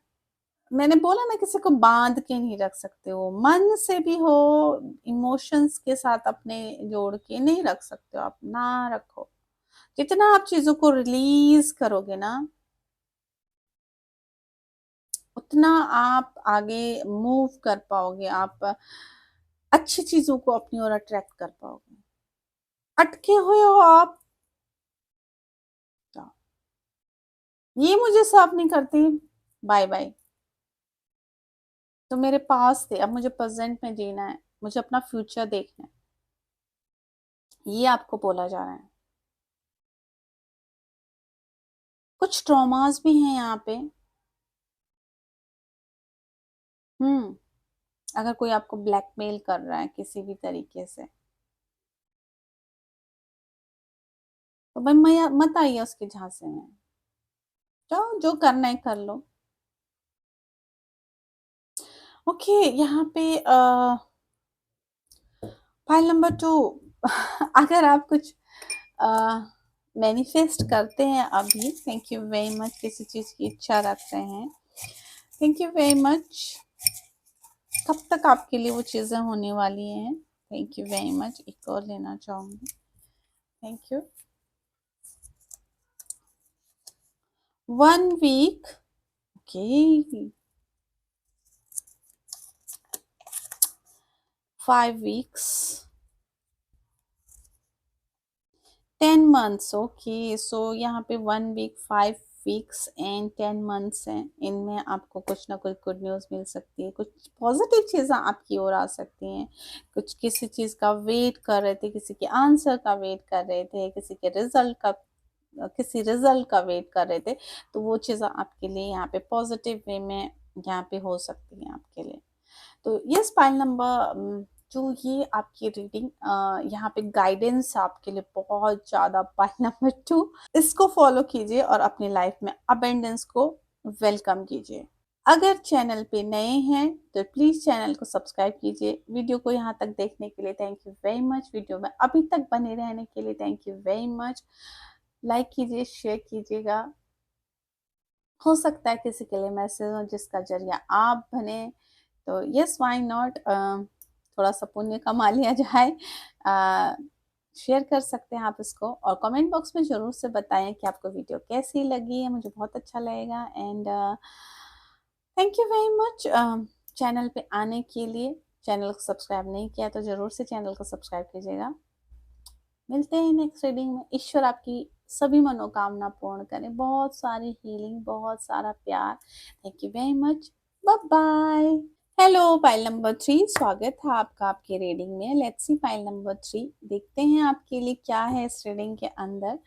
मैंने बोला ना, किसी को बांध के नहीं रख सकते हो, मन से भी हो, इमोशंस के साथ अपने जोड़ के नहीं रख सकते हो आप, ना रखो। जितना आप चीजों को रिलीज करोगे ना, उतना आप आगे मूव कर पाओगे, आप अच्छी चीजों को अपनी ओर अट्रैक्ट कर पाओगे। अटके हुए हो आप, तो ये मुझे सर्व नहीं करती, बाय बाय। तो मेरे पास थे, अब मुझे प्रेजेंट में जीना है, मुझे अपना फ्यूचर देखना है, ये आपको बोला जा रहा है। कुछ ट्रॉमास भी हैं यहाँ पे। हम्म। अगर कोई आपको ब्लैकमेल कर रहा है किसी भी तरीके से, तो भाई मैं मत आइए उसके झांसे में, जाओ जो करना है कर लो। ओके, यहाँ पे फाइल नंबर 2। अगर आप कुछ मैनिफेस्ट करते हैं अभी, थैंक यू वेरी मच, किसी चीज की इच्छा रखते हैं, थैंक यू वेरी मच, कब तक आपके लिए वो चीजें होने वाली हैं, थैंक यू वेरी मच। एक और लेना चाहूंगी, thank you. 1 week, okay, 5 weeks, 10 months, okay. So यहाँ पे 1 वीक, 5 वीक्स एंड 10 months हैं, इनमें आपको कुछ ना कुछ गुड न्यूज़ मिल सकती है, कुछ पॉजिटिव चीज़ें आपकी ओर आ सकती हैं। कुछ किसी चीज़ का वेट कर रहे थे, किसी के आंसर का वेट कर रहे थे, किसी रिजल्ट का वेट कर रहे थे, तो वो चीज़ें आपके लिए यहाँ पे पॉजिटिव वे में यहाँ पे हो सकती हैं आपके लिए। तो यस, फाइल नंबर जो ये आपकी रीडिंग, यहाँ पे गाइडेंस आपके लिए बहुत ज़्यादा, फाइल नंबर 2, इसको फॉलो कीजिए और अपनी लाइफ में अबेंडेंस को वेलकम कीजिए। अगर चैनल पे नए हैं तो प्लीज़ चैनल को सब्सक्राइब कीजिए। वीडियो को यहाँ तक देखने के लिए thank you very much, video में अभी तक बने रहने के लिए thank you very much. Like कीजिए, शेयर कीजिएगा, हो सकता है किसी के लिए मैसेज हो जिसका जरिया आप बने, तो यस, व्हाई नॉट, थोड़ा सा पुण्य कमा लिया जाए। शेयर कर सकते हैं आप इसको, और कमेंट बॉक्स में ज़रूर से बताएं कि आपको वीडियो कैसी लगी है, मुझे बहुत अच्छा लगेगा। And thank you very much channel पे आने के लिए। चैनल को सब्सक्राइब नहीं किया तो ज़रूर से चैनल को सब्सक्राइब कीजिएगा। मिलते हैं नेक्स्ट रीडिंग में। ईश्वर आपकी सभी मनोकामना पूर्ण करें, बहुत सारी हीलिंग, बहुत सारा प्यार। Thank you very much, bye bye. Hello, file number 3, स्वागत है आपका आपके रीडिंग में। लेट्स सी फाइल नंबर 3, देखते हैं आपके लिए क्या है इस रीडिंग के अंदर।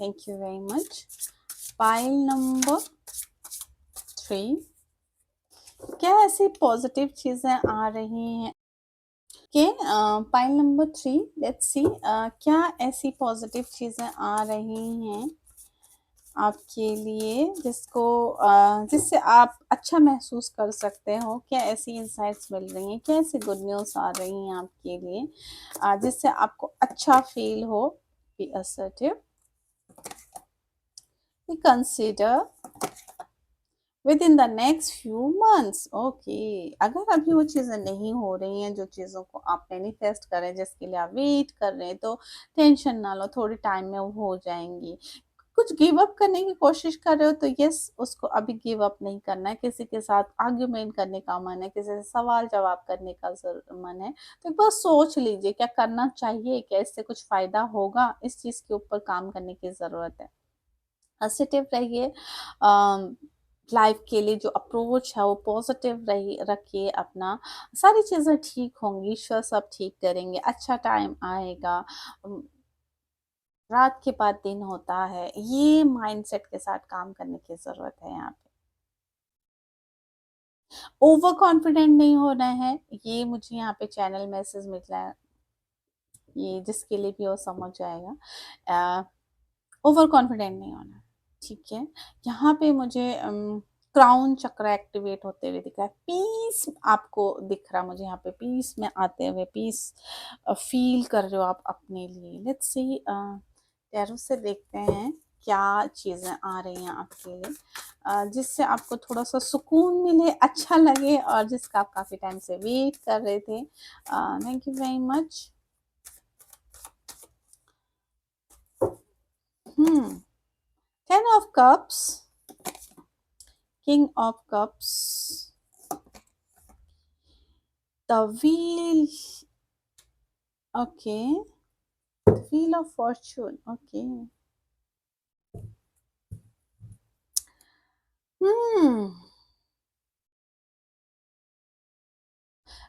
Thank you very much. File number 3, क्या ऐसी पॉजिटिव चीजें आ रही हैं कि फाइल नंबर 3, लेट्स सी, क्या ऐसी पॉजिटिव चीजें आ रही हैं आपके लिए जिससे आप अच्छा महसूस कर सकते हो। क्या ऐसी इंसाइट्स मिल रही हैं, क्या ऐसी गुड न्यूज़ आ रही हैं आपके लिए जिससे आपको अच्छा फील हो। Be assertive, be consider within the next few months, okay. अगर अभी वो चीज़ें नहीं हो रही हैं, जो चीज़ों को आप मैनिफेस्ट कर रहे हैं, जिसके लिए आप वेट कर रहे हैं, तो टेंशन ना लो, थोड़ी टाइम में वो हो जाएंगी। कुछ गिव अप करने की कोशिश कर रहे हो तो यस, उसको अभी गिव अप नहीं करना है। किसी के साथ आर्ग्यूमेंट करने का मन है, किसी से सवाल जवाब करने का मन है, तो एक बार सोच लीजिए क्या करना चाहिए, क्या इससे कुछ फायदा होगा, इस चीज़ के ऊपर काम करने की ज़रूरत है। पॉजिटिव रहिए, लाइफ के लिए जो अप्रोच है वो पॉजिटिव रही रखिए अपना, सारी चीज़ें ठीक होंगी, ईश्वर सब ठीक करेंगे, अच्छा टाइम आएगा। अम, रात के बाद दिन होता है, ये माइंडसेट के साथ काम करने की ज़रूरत है यहाँ पे। ओवर कॉन्फिडेंट नहीं होना है, ये मुझे यहाँ पे चैनल मैसेज मिला है, ये जिसके लिए भी वो समझ जाएगा। ओवर कॉन्फिडेंट नहीं होना, ठीक है। यहाँ पे मुझे क्राउन चक्र एक्टिवेट होते हुए दिख रहा है, पीस आपको दिख रहा है मुझे यहाँ पे, पीस में आते हुए, पीस फील कर रहे हो आप अपने लिए। लेट्स सी, टैरो से देखते हैं क्या चीज़ें आ रही हैं आपके लिए, जिससे आपको थोड़ा-सा सुकून मिले, अच्छा लगे और जिसका आप काफ़ी टाइम से वेट कर रहे थे। Thank you very much. Hmm. Ten of Cups, King of Cups, the Wheel. Okay, the Wheel of Fortune. Okay. Hmm.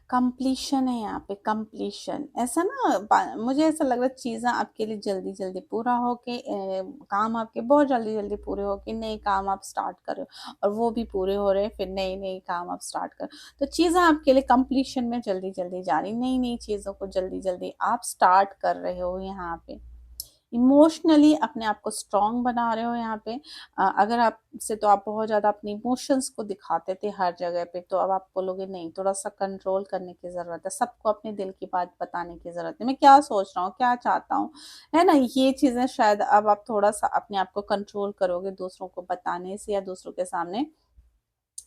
Completion है यहाँ पे, कंप्लीशन। ऐसा ना मुझे ऐसा लग रहा है चीज़ें आपके लिए जल्दी जल्दी पूरा हो के काम आपके बहुत जल्दी जल्दी पूरे हो के नए काम आप स्टार्ट कर रहे हो और वो भी पूरे हो रहे हैं, फिर नए नए काम आप स्टार्ट कर, तो चीज़ें आपके लिए कंप्लीशन में जल्दी जल्दी जा रही, नई नई चीज़ों को जल्दी जल्दी आप स्टार्ट कर रहे हो यहाँ पे। इमोशनली अपने आप को स्ट्रॉन्ग बना रहे हो यहाँ पे। अगर आपसे तो आप बहुत ज़्यादा अपने इमोशंस को दिखाते थे हर जगह पे, तो अब आप बोलोगे नहीं, थोड़ा-सा कंट्रोल करने की ज़रूरत है। सबको अपने दिल की बात बताने की ज़रूरत है। मैं क्या सोच रहा हूँ, क्या चाहता हूँ, है ना? ये चीज़ें शायद अब आप थोड़ा-सा अपने आप को कंट्रोल करोगे दूसरों को बताने से या दूसरों के सामने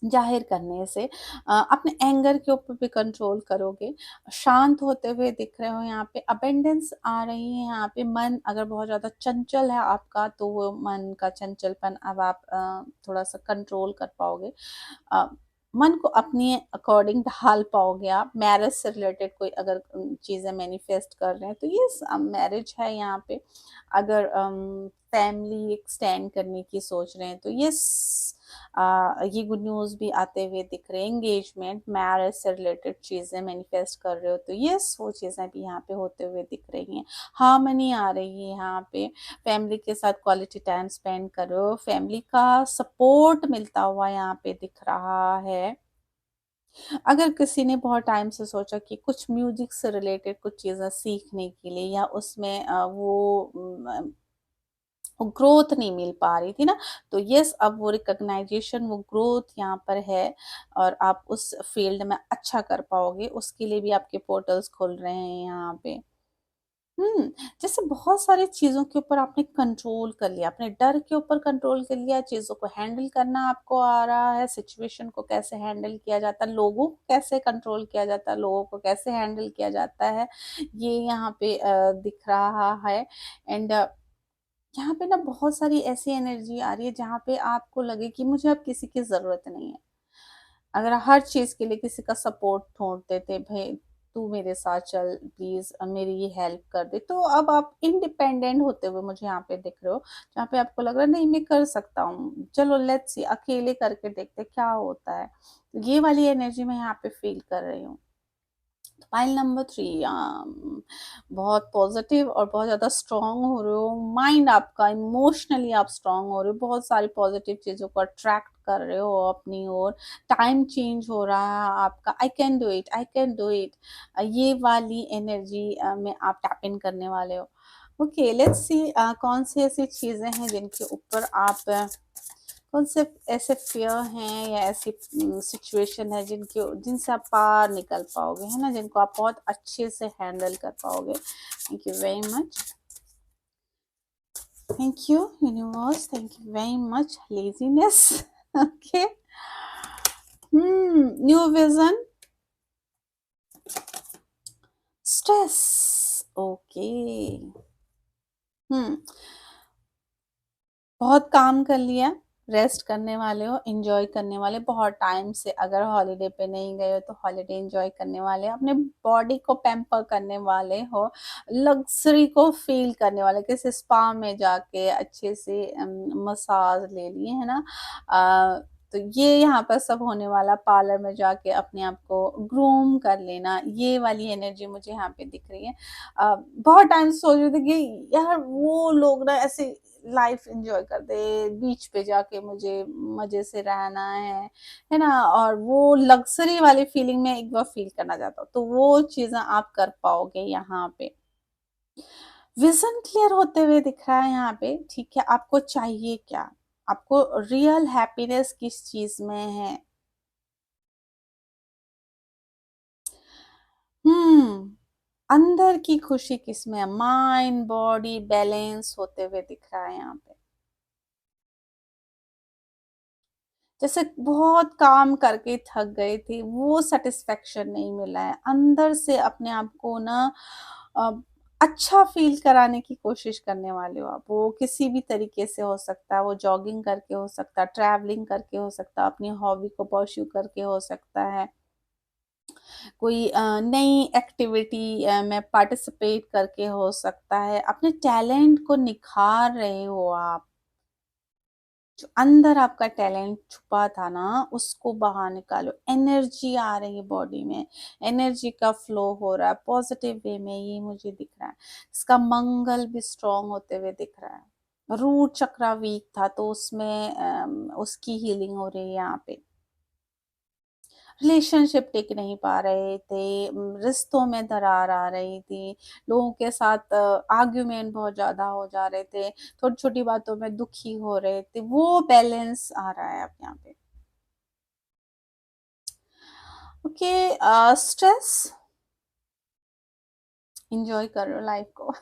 ज़ाहिर करने से। अपने एंगर के ऊपर भी कंट्रोल करोगे, शांत होते हुए दिख रहे हो यहाँ पे, अबेंडेंस आ रही है यहाँ पे। मन अगर बहुत ज़्यादा चंचल है आपका, तो वो मन का चंचलपन अब आप थोड़ा-सा कंट्रोल कर पाओगे। अ, मन को अपने अकॉर्डिंग ढाल पाओगे आप। मैरिज से रिलेटेड कोई अगर चीज़ें मैनिफेस्ट कर रहे हैं, तो ये मैरिज है यहाँ पे। अगर फैमिली एक्सटेंड करने की सोच रहे हैं, तो यस, ये गुड न्यूज़ भी आते हुए दिख रहे हैं। एंगेजमेंट, मैरिज से रिलेटेड चीज़ें मैनिफेस्ट कर रहे हो, तो यस, वो चीज़ें भी यहाँ पे होते हुए दिख रही हैं। हार्मनी आ रही है यहाँ पे। फैमिली के साथ क्वालिटी टाइम स्पेंड करो, फैमिली का सपोर्ट मिलता हुआ यहाँ पे दिख रहा है। अगर किसी ने बहुत टाइम से सोचा कि कुछ म्यूजिक से रिलेटेड कुछ चीज़ें सीखने के लिए या उसमें वो ग्रोथ नहीं मिल पा रही थी ना, तो यस, अब वो रिकॉग्नाइजेशन, वो ग्रोथ यहाँ पर है और आप उस फील्ड में अच्छा कर पाओगे, उसके लिए भी आपके पोर्टल्स खुल रहे हैं यहाँ पे। हुँ, जैसे बहुत सारी चीज़ों के ऊपर आपने कंट्रोल कर लिया, अपने डर के ऊपर कंट्रोल कर लिया, चीज़ों को हैंडल करना आपको आ रहा है, सिचुएशन को कैसे हैंडल किया जाता है, लोगों को कैसे कंट्रोल किया जाता है, लोगों को कैसे हैंडल किया जाता है, ये यहाँ पे दिख रहा है। एंड यहाँ पे ना बहुत सारी ऐसी एनर्जी आ रही है जहाँ पे आपको लगे कि मुझे अब किसी की ज़रूरत नहीं है। अगर हर चीज़ के लिए किसी का सपोर्ट ढूँढते थे, भई तू मेरे साथ चल प्लीज़, मेरी ये हेल्प कर दे, तो अब आप इंडिपेंडेंट होते हुए मुझे यहाँ पे दिख रहे हो, जहाँ पे आपको लग रहा है नहीं, मैं कर सकता हूँ, चलो लेट्स सी, अकेले करके देखते हैं क्या होता है। ये वाली एनर्जी मैं यहाँ पे फ़ील कर रही हूँ। पाइल नंबर 3, बहुत पॉजिटिव और बहुत ज़्यादा स्ट्रॉन्ग हो रहे हो, माइंड आपका इमोशनली आप स्ट्रॉन्ग हो रहे हो, बहुत सारी पॉजिटिव चीज़ों को अट्रैक्ट कर रहे हो अपनी ओर, टाइम चेंज हो रहा है आपका, I can do it, I can do it, ये वाली एनर्जी में आप टैप इन करने वाले हो। ओके, लेट्स सी कौन सी ऐसी चीज़ें हैं जिनके ऊपर आप कौन से ऐसे फ़ियर हैं या ऐसी सिचुएशन है जिनके जिनसे आप पार निकल पाओगे, है ना? जिनको आप बहुत अच्छे से हैंडल कर पाओगे। Thank you very much. Thank you universe, thank you very much. Laziness okay. New vision, stress, okay. हुँ। बहुत काम कर लिया, रेस्ट करने वाले हो, एन्जॉय करने वाले, बहुत टाइम से अगर हॉलिडे पे नहीं गए हो तो हॉलिडे एन्जॉय करने वाले, अपने बॉडी को पैम्पर करने वाले हो, लग्ज़री को फ़ील करने वाले, किसी स्पा में जाके अच्छे से मसाज ले लिए, है ना? तो ये यहाँ पर सब होने वाला, पार्लर में जाके अपने आप को ग्रूम कर लेना, ये वाली एनर्जी मुझे यहाँ पे दिख रही है। बहुत टाइम से सोच रही थी कि यार वो लोग ना ऐसे लाइफ एंजॉय करते, बीच पे जाके मुझे मजे से रहना है ना? और वो लग्जरी वाली फीलिंग में एक बार फील करना चाहता हूँ, तो वो चीजें आप कर पाओगे यहाँ पे। विजन क्लियर होते हुए दिख रहा है यहाँ पे, ठीक है? आपको चाहिए क्या? आपको रियल हैप्पीनेस किस चीज में है? हम्म, अंदर की खुशी किसमें है? माइंड बॉडी बैलेंस होते हुए दिख रहा है यहाँ पे। जैसे बहुत काम करके थक गए थे, वो सैटिस्फैक्शन नहीं मिला है। अंदर से अपने आप को ना अ, अच्छा फ़ील कराने की कोशिश करने वाले हो आप। वो किसी भी तरीके से हो सकता है, वो जॉगिंग करके हो सकता है, ट्रैवलिंग करके हो सकता है, अपनी हॉबी को परस्यू करके हो सकता है, कोई नई एक्टिविटी में पार्टिसिपेट करके हो सकता है, अपने टैलेंट को निखार रहे हो आप। जो अंदर आपका टैलेंट छुपा था ना, उसको बाहर निकालो। एनर्जी आ रही है बॉडी में, एनर्जी का फ्लो हो रहा है पॉजिटिव वे में, ये मुझे दिख रहा है। इसका मंगल भी स्ट्रांग होते हुए दिख रहा है। रूट चक्रा वीक था तो उसमें उसकी हीलिंग हो रही है यहाँ पे। रिलेशनशिप टिक नहीं पा रहे थे, रिश्तों में दरार आ रही थी, लोगों के साथ आर्ग्यूमेंट बहुत ज़्यादा हो जा रहे थे, छोटी-छोटी बातों में दुखी हो रहे थे, वो बैलेंस आ रहा है अब यहाँ पे। ओके, स्ट्रेस, एन्जॉय करो लाइफ को।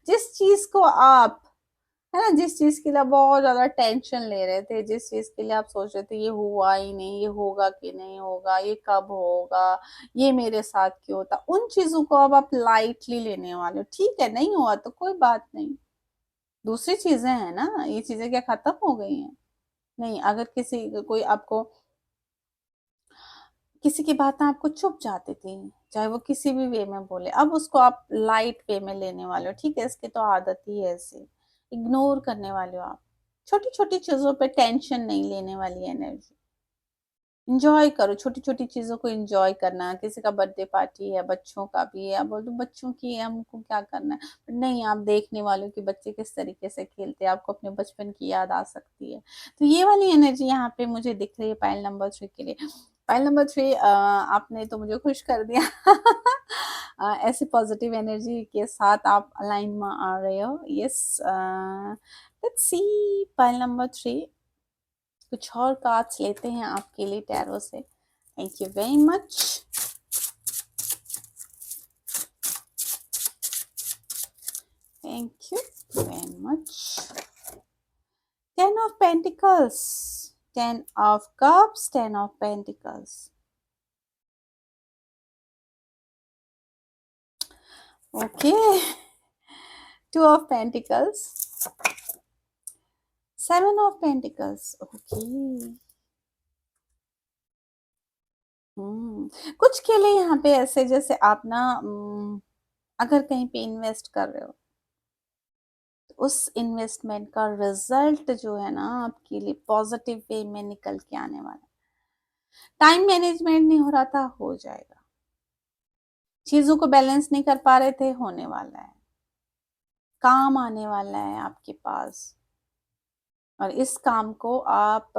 जिस चीज़ को आप, है ना, जिस चीज़ के लिए आप बहुत ज़्यादा टेंशन ले रहे थे, जिस चीज़ के लिए आप सोच रहे थे ये हुआ ही नहीं, ये होगा कि नहीं होगा, ये कब होगा, ये मेरे साथ क्यों होता, उन चीज़ों को अब आप लाइटली लेने वाले हो। ठीक है, नहीं हुआ तो कोई बात नहीं, दूसरी चीज़ें हैं ना, ये चीज़ें क्या खत्म हो गई हैं? नहीं, अगर किसी कोई आपको किसी की बातें आपको चुभ जाती थी, चाहे वो किसी भी वे में बोले, अब उसको आप लाइट वे में लेने वाले हो। ठीक है, इसकी तो आदत ही है ऐसी, इग्नोर करने वाले हो आप। छोटी-छोटी चीज़ों पे टेंशन नहीं लेने वाली एनर्जी। एन्जॉय करो, छोटी-छोटी चीज़ों को एन्जॉय करना, किसी का बर्थडे पार्टी है, बच्चों का भी है, आप बोल दो बच्चों की है, हमको क्या करना है? नहीं, आप देखने वाले हो कि बच्चे किस तरीके से खेलते हैं, आपको अपने बचपन की याद आ सकती है। तो ये वाली एनर्जी यहाँ पे मुझे दिख रही है पाइल नंबर 3 के लिए। पाइल नंबर 3, आपने तो मुझे खुश कर दिया। ऐसी पॉजिटिव एनर्जी के साथ आप अलाइन में आ रहे हो। Yes, let's see pile number 3, कुछ और कार्ड्स लेते हैं आपके लिए टैरो से। Thank you very much. Thank you very much. 10 of Pentacles, 10 of Cups, 10 of Pentacles. Okay. 2 of Pentacles, 7 of Pentacles. Okay. कुछ के लिए यहाँ पे ऐसे जैसे आप ना अगर कहीं पे इन्वेस्ट कर रहे हो, तो उस इन्वेस्टमेंट का रिजल्ट जो है ना आपके लिए पॉजिटिव वे में निकल के आने वाला है। टाइम मैनेजमेंट नहीं हो रहा था, हो जाएगा। चीजों को बैलेंस नहीं कर पा रहे थे, होने वाला है। काम आने वाला है आपके पास, और इस काम को आप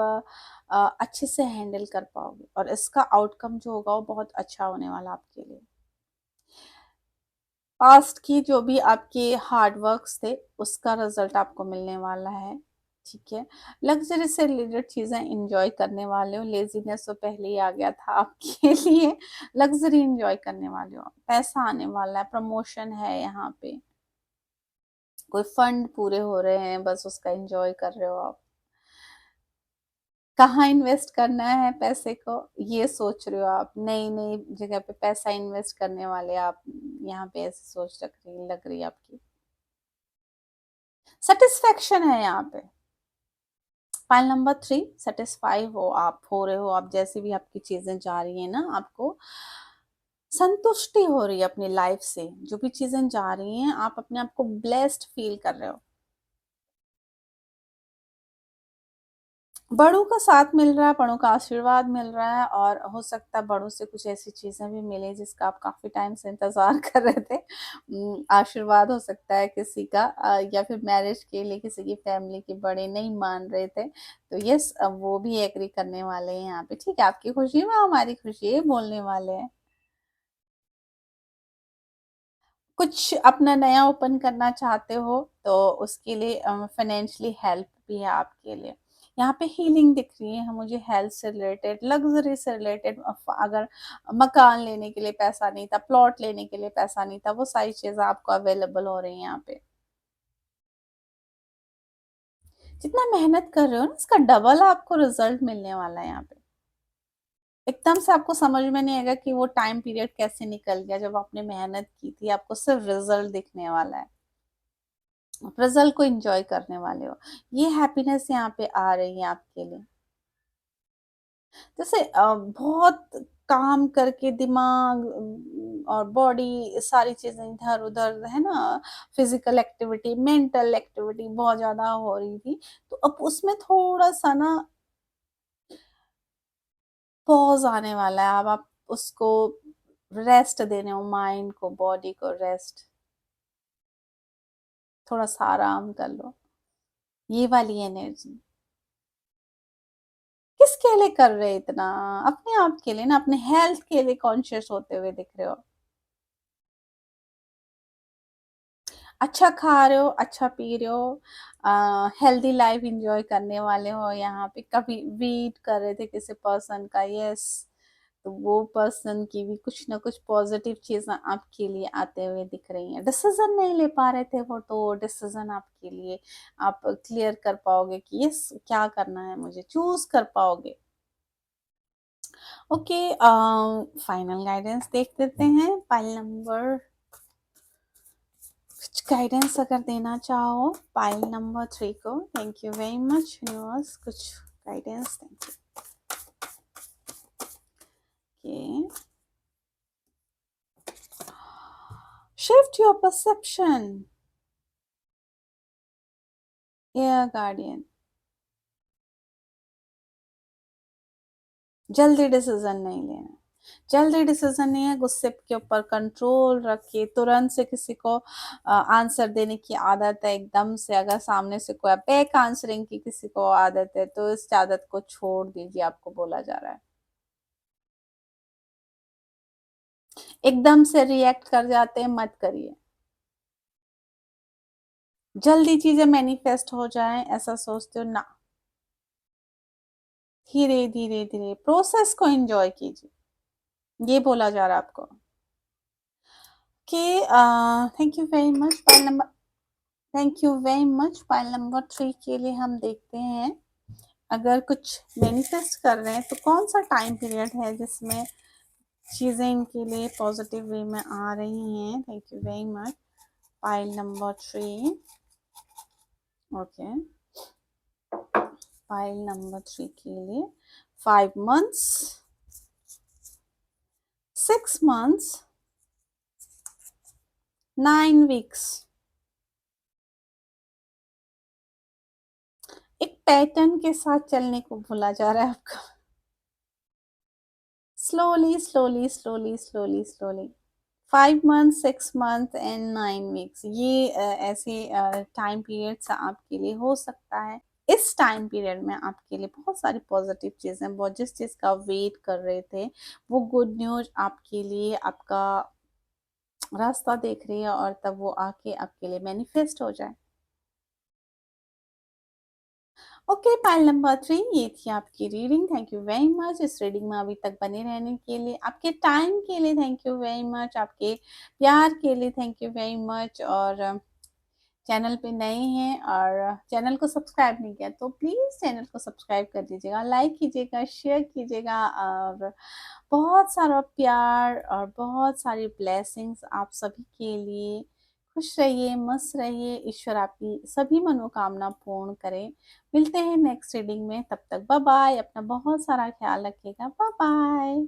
अच्छे से हैंडल कर पाओगे, और इसका आउटकम जो होगा वो बहुत अच्छा होने वाला आपके लिए। पास्ट की जो भी आपके हार्ड वर्क्स थे, उसका रिजल्ट आपको मिलने वाला है। ठीक है, लग्जरी से रिलेटेड चीजें एंजॉय करने वाले हो। लेजीनेस तो पहले ही आ गया था आपके लिए, लग्जरी एंजॉय करने वाले हो। पैसा आने वाला है, प्रमोशन है यहाँ पे, कोई फंड पूरे हो रहे हैं, बस उसका एंजॉय कर रहे हो आप। कहाँ इन्वेस्ट करना है पैसे को, ये सोच रहे हो आप। नई नई जगह पे पैसा इन्वेस्ट करने वाले आप यहाँ पे ऐसी सोच लग रही है आपकी। सेटिस्फेक्शन है यहाँ पे। फाइल नंबर 3, सेटिस्फाई हो आप, हो रहे हो आप, जैसे भी आपकी चीजें जा रही है ना, आपको संतुष्टि हो रही है अपनी लाइफ से। जो भी चीजें जा रही हैं, आप अपने आप को ब्लेस्ड फील कर रहे हो। बड़ों का साथ मिल रहा है, बड़ों का आशीर्वाद मिल रहा है, और हो सकता है बड़ों से कुछ ऐसी चीजें भी मिले जिसका आप काफी टाइम से इंतजार कर रहे थे। आशीर्वाद हो सकता है किसी का, या फिर मैरिज के लिए किसी की फैमिली के बड़े नहीं मान रहे थे, तो यस, वो भी एग्री करने वाले हैं यहाँ पे। ठीक है, आपकी खुशी में हमारी खुशी है, बोलने वाले हैं। कुछ अपना नया ओपन करना चाहते हो तो उसके लिए फाइनेंशियली हेल्प भी है आपके लिए। यहाँ पे हीलिंग दिख रही है मुझे, हेल्थ से रिलेटेड, लग्जरी से रिलेटेड। अगर मकान लेने के लिए पैसा नहीं था, प्लॉट लेने के लिए पैसा नहीं था, वो सारी चीजें आपको अवेलेबल हो रही हैं यहाँ पे। जितना मेहनत कर रहे हो ना, इसका डबल आपको रिजल्ट मिलने वाला है यहाँ पे। एकदम से आपको समझ में नहीं आएगा कि वो टाइम पीरियड कैसे निकल गया, जब आपने मेहनत की थी, आपको सिर्फ रिजल्ट दिखने वाला है। आप रिजल्ट को एंजॉय करने वाले हो। ये हैप्पीनेस यहाँ पे आ रही है आपके लिए। जैसे बहुत काम करके दिमाग और बॉडी सारी चीजें इधर उधर है ना, फिजिकल एक्टिविटी मेंटल एक्टिविटी बहुत ज्यादा हो रही थी, तो अब उसमें थोड़ा सा ना पॉज आने वाला है। अब आप उसको रेस्ट देने हो, माइंड को बॉडी को रेस्ट, थोड़ा सा आराम कर लो। ये वाली एनर्जी किसके लिए कर रहे हैं इतना? अपने आप के लिए ना, अपने हेल्थ के लिए कॉन्शियस होते हुए दिख रहे हो। अच्छा खा रहे हो, अच्छा पी रहे हो, हेल्दी लाइफ एंजॉय करने वाले हो। यहाँ पे कभी वेट कर रहे थे किसी पर्सन का, यस, तो वो पर्सन की भी कुछ ना कुछ पॉजिटिव चीजें आपके लिए आते हुए दिख रही हैं। डिसीजन नहीं ले पा रहे थे वो, तो डिसीजन आपके लिए आप क्लियर कर पाओगे कि यस क्या करना है, मुझे चूज कर पाओगे। ओके, फाइनल गाइडेंस देख लेते हैं। पाइल नंबर, कुछ गाइडेंस अगर देना चाहो पाइल नंबर 3 को। Thank you very much universe, कुछ guidance, thank you. Shift your perception, air guardian. जल्दी डिसीजन नहीं लेना, जल्दी डिसीजन नहीं है। गुस्से के ऊपर कंट्रोल रखिए। तुरंत से किसी को आंसर देने की आदत है, एकदम से अगर सामने से कोई बैक आंसरिंग की किसी को आदत है, तो इस आदत को छोड़ दीजिए, आपको बोला जा रहा है। एकदम से रिएक्ट कर जाते हैं, मत करिए। जल्दी चीजें मैनिफेस्ट हो जाएं ऐसा सोचते हो ना, धीरे धीरे धीरे प्रोसेस को एंजॉय कीजिए, ये बोला जा रहा है आपको। कि thank you very much pile number, thank you very much pile number 3 के लिए हम देखते हैं। अगर कुछ मैनिफेस्ट कर रहे हैं तो कौन सा टाइम पीरियड है जिसमें चीजें इनके लिए पॉजिटिव वे में आ रही हैं। Thank you very much pile number 3। Okay, pile number 3 के लिए 5 months, 6 months, 9 weeks। एक पैटर्न के साथ चलने को बोला जा रहा है आपका। Slowly slowly slowly slowly slowly, 5 months, 6 months and 9 weeks, ये ऐसे टाइम पीरियड्स आपके लिए हो सकता है। इस टाइम पीरियड में आपके लिए बहुत सारी पॉजिटिव चीजें, बहुत जिस चीज का वेट कर रहे थे वो गुड न्यूज आपके लिए, आपका रास्ता देख रही है, और तब वो आके आपके लिए मैनिफेस्ट हो जाए। ओके, पाइल नंबर 3, ये थी आपकी reading. Thank you very much इस रीडिंग में अभी तक बने रहने के लिए, आपके टाइम के लिए थैंक यू वेरी मच, आपके प्यार के लिए थैंक यू वेरी मच। और चैनल पे नए हैं और चैनल को सब्सक्राइब नहीं किया तो प्लीज़ चैनल को सब्सक्राइब कर दीजिएगा, लाइक कीजिएगा, शेयर कीजिएगा, और बहुत सारा प्यार और बहुत सारी ब्लेसिंग्स आप सभी के लिए। खुश रहिए, मस्त रहिए, ईश्वर आपकी सभी मनोकामना पूर्ण करे। मिलते हैं नेक्स्ट रीडिंग में, तब तक बाय बाय, अपना बहुत सारा ख्याल रखिएगा, बाय बाय।